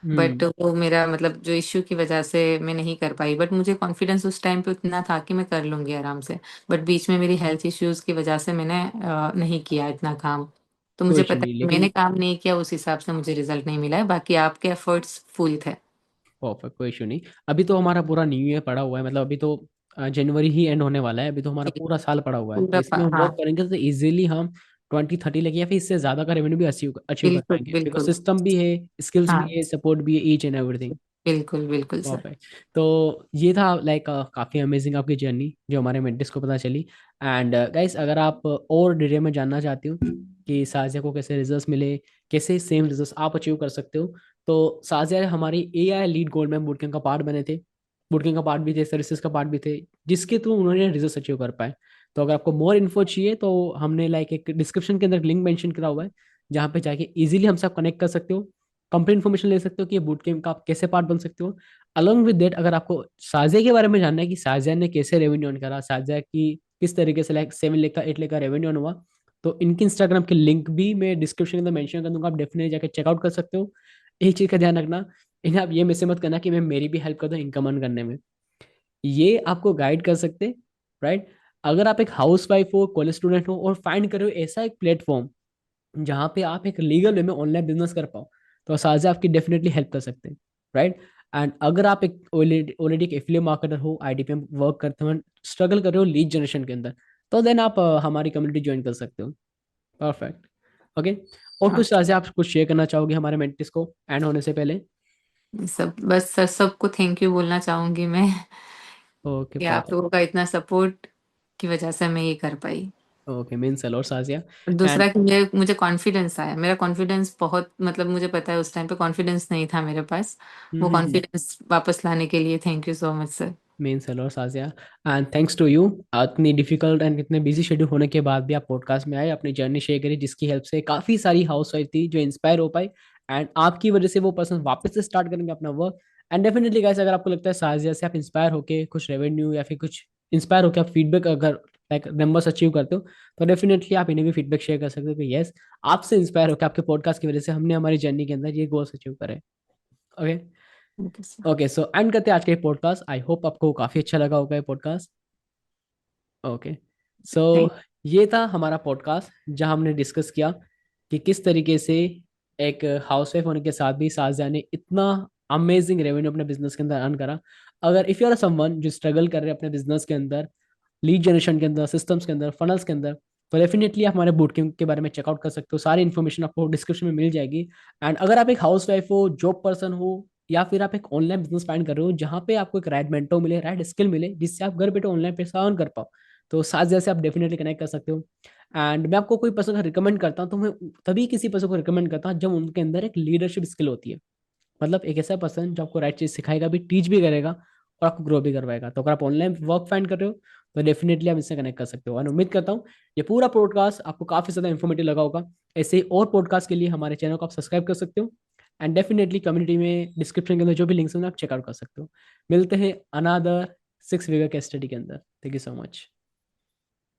बट हम्म। वो मेरा, मतलब जो इश्यू की वजह से मैं नहीं कर पाई, बट मुझे कॉन्फिडेंस उस टाइम पे उतना था कि मैं कर लूंगी आराम से। बट बीच में मेरी हेल्थ इश्यूज की वजह से मैंने नहीं किया इतना काम। तो कोई मुझे इशू पता नहीं है कि मैंने लेकिन। काम नहीं किया, उस हिसाब से मुझे रिजल्ट नहीं मिला है, बाकी आपके एफर्ट्स फुल थे। परफेक्ट, कोई इशू नहीं। अभी तो हमारा पूरा न्यू ईयर पड़ा हुआ है, मतलब अभी तो जनवरी ही एंड होने वाला है, अभी तो हमारा जी, पूरा साल पड़ा हुआ है, तो पूरा इसमें हम हाँ, वर्क करेंगे तो इजीली हम 20 30 लाख या फिर इससे ज्यादा का रेवेन्यू भी अचीव अचीव कर बिल्कुल, पाएंगे, बिकॉज बिल्कुल। सिस्टम भी है, स्किल्स भी हाँ, है, सपोर्ट भी है, ईच एंड एवरीथिंग। बिल्कुल, बिल्कुल सर। परफेक्ट। तो ये था लाइक काफ़ी अमेजिंग आपकी जर्नी जो हमारे मेंटिस को पता चली। एंड गाइस, अगर आप और डिटेल में जानना चाहते हो कि साजिया को कैसे रिजल्ट्स मिले, कैसे सेम रिजल्ट्स आप अचीव कर सकते हो, तो साजिया हमारी AI लीड गोल्ड में बूटकैम्प का पार्ट बने थे, बूटकैम्प का पार्ट भी थे, सर्विसेज का पार्ट भी थे, जिसके थ्रू उन्होंने रिजल्ट्स अचीव कर पाए। तो अगर आपको मोर इन्फो चाहिए तो हमने लाइक एक डिस्क्रिप्शन के अंदर लिंक मेंशन करा हुआ है, जहाँ पे जाके इजीली हमसे आप कनेक्ट कर सकते हो, कंप्लीट इन्फॉर्मेशन ले सकते हो कि ये बूट कैम्प का आप कैसे पार्ट बन सकते हो। अलॉन्ग विद दैट, अगर आपको साजिया के बारे में जानना है कि साजिया ने कैसे रेवेन्यू अर्न करा, साजिया की किस तरीके से लाइक 7 लाख का 8 लाख का रेवेन्यू अर्न हुआ, तो इनके इंस्टाग्राम के लिंक भी मैं डिस्क्रिप्शन के अंदर मेंशन कर दूंगा, आप डेफिनेटली जाकर चेकआउट कर सकते हो। एक चीज़ का ध्यान रखना, इन्हें आप ये मैसेज मत करना कि मैं मेरी भी हेल्प कर दूँ इनकम अर्न करने में, ये आपको गाइड कर सकते, राइट। अगर आप एक हाउस वाइफ हो, कॉलेज स्टूडेंट हो और फाइंड करो ऐसा एक प्लेटफॉर्म जहाँ पे आप एक लीगल वे में ऑनलाइन बिजनेस कर पाओ, तो साझा आपकी डेफिनेटली हेल्प कर सकते हैं, राइट। एंड अगर आप एक ऑलरेडी एक एफिलिएट मार्केटर हो, IDP में वर्क करते हो, स्ट्रगल कर रहे हो लीड जनरेशन के अंदर, तो देन आप हमारी कम्युनिटी ज्वाइन कर सकते हो। परफेक्ट। ओके। और कुछ ओके। साझा आप कुछ शेयर करना चाहोगे हमारे मेंटिस को एंड होने से पहले? सब बस सर, सबको थैंक यू बोलना चाहूंगी मैं ओके, कि आप परफेक्ट। लोगों का इतना सपोर्ट की वजह से मैं ये कर पाई। ओके, मीन्स और साजिया। और एंड दूसरा कि मुझे कॉन्फिडेंस आया, मेरा कॉन्फिडेंस बहुत, मतलब मुझे पता है उस टाइम पे कॉन्फिडेंस नहीं था मेरे पास। वो कॉन्फिडेंस वापस लाने के लिए thank you so much sir. Main seller Sajiya, and thanks to you, इतनी डिफिकल्ट एंड इतने बिजी शेड्यूल होने के बाद भी आप पॉडकास्ट में आए, अपनी जर्नी शेयर करी, जिसकी हेल्प से काफ़ी सारी हाउस वाइफ थी जो इंस्पायर हो पाई, एंड आपकी वजह से वो पर्सन वापस से स्टार्ट करेंगे अपना वर्क। एंड डेफिनेटली गाइस, अगर आपको लगता है साजिया से आप इंस्पायर होके कुछ रेवेन्यू या फिर कुछ इंस्पायर होकर आप फीडबैक अगर लाइक नंबर्स अचीव करते हो, तो डेफिनेटली आप इन्हें भी फीडबैक शेयर कर सकते हो कि यस, आपसे इंस्पायर होकर आपके पॉडकास्ट की वजह से हमने हमारी जर्नी के अंदर ये गोल्स अचीव करे। Okay. Thank you sir. Okay, so and करते हैं आज के पॉडकास्ट। आई होप आपको काफ़ी अच्छा लगा होगा ये पॉडकास्ट। ओके। सो थैंक ये था हमारा पॉडकास्ट जहां हमने डिस्कस किया कि किस तरीके से एक हाउसवाइफ होने के साथ भी साजिया ने इतना अमेजिंग रेवेन्यू अपने बिजनेस के अंदर अर्न करा। अगर इफ़ यू आर समवन जो स्ट्रगल कर रहे हैं अपने बिजनेस के अंदर, लीड जनरेशन के अंदर, सिस्टम्स के अंदर, फनल्स के अंदर, तो डेफिनेटली आप हमारे बूट कैंप के बारे में चेकआउट कर सकते हो, सारी इन्फॉर्मेशन आपको डिस्क्रिप्शन में मिल जाएगी। एंड अगर आप एक हाउस वाइफ हो, जॉब पर्सन हो, या फिर आप एक ऑनलाइन बिजनेस फाइंड कर रहे हो जहाँ पे आपको एक राइट मेंटो मिले, राइट स्किल मिले, जिससे आप घर बैठे ऑनलाइन पैसा अर्न कर पाओ, तो साथ जैसे आप डेफिनेटली कनेक्ट कर सकते हो। एंड मैं आपको कोई पर्सन का रिकमेंड करता हूँ तो मैं तभी किसी पर्सन को रिकमेंड करता हूँ जब उनके अंदर एक लीडरशिप स्किल होती है, मतलब एक ऐसा पर्सन जो आपको राइट चीज सिखाएगा भी, टीच भी करेगा और आपको ग्रो भी करवाएगा। तो अगर आप ऑनलाइन वर्क फाइंड कर रहे हो तो डेफिनेटली आप इससे कनेक्ट कर सकते हो। और उम्मीद करता हूँ ये पूरा पॉडकास्ट आपको काफी ज्यादा इन्फॉर्मेटिव लगा होगा। ऐसे ही और पॉडकास्ट के लिए हमारे चैनल को आप सब्सक्राइब कर सकते हो। एंड डेफिनेटली कम्युनिटी में डिस्क्रिप्शन के अंदर जो भी लिंक्स हैं आप चेकआउट कर सकते हो। मिलते हैं अनादर 6 फिगर के स्टडी के अंदर। Thank you so much.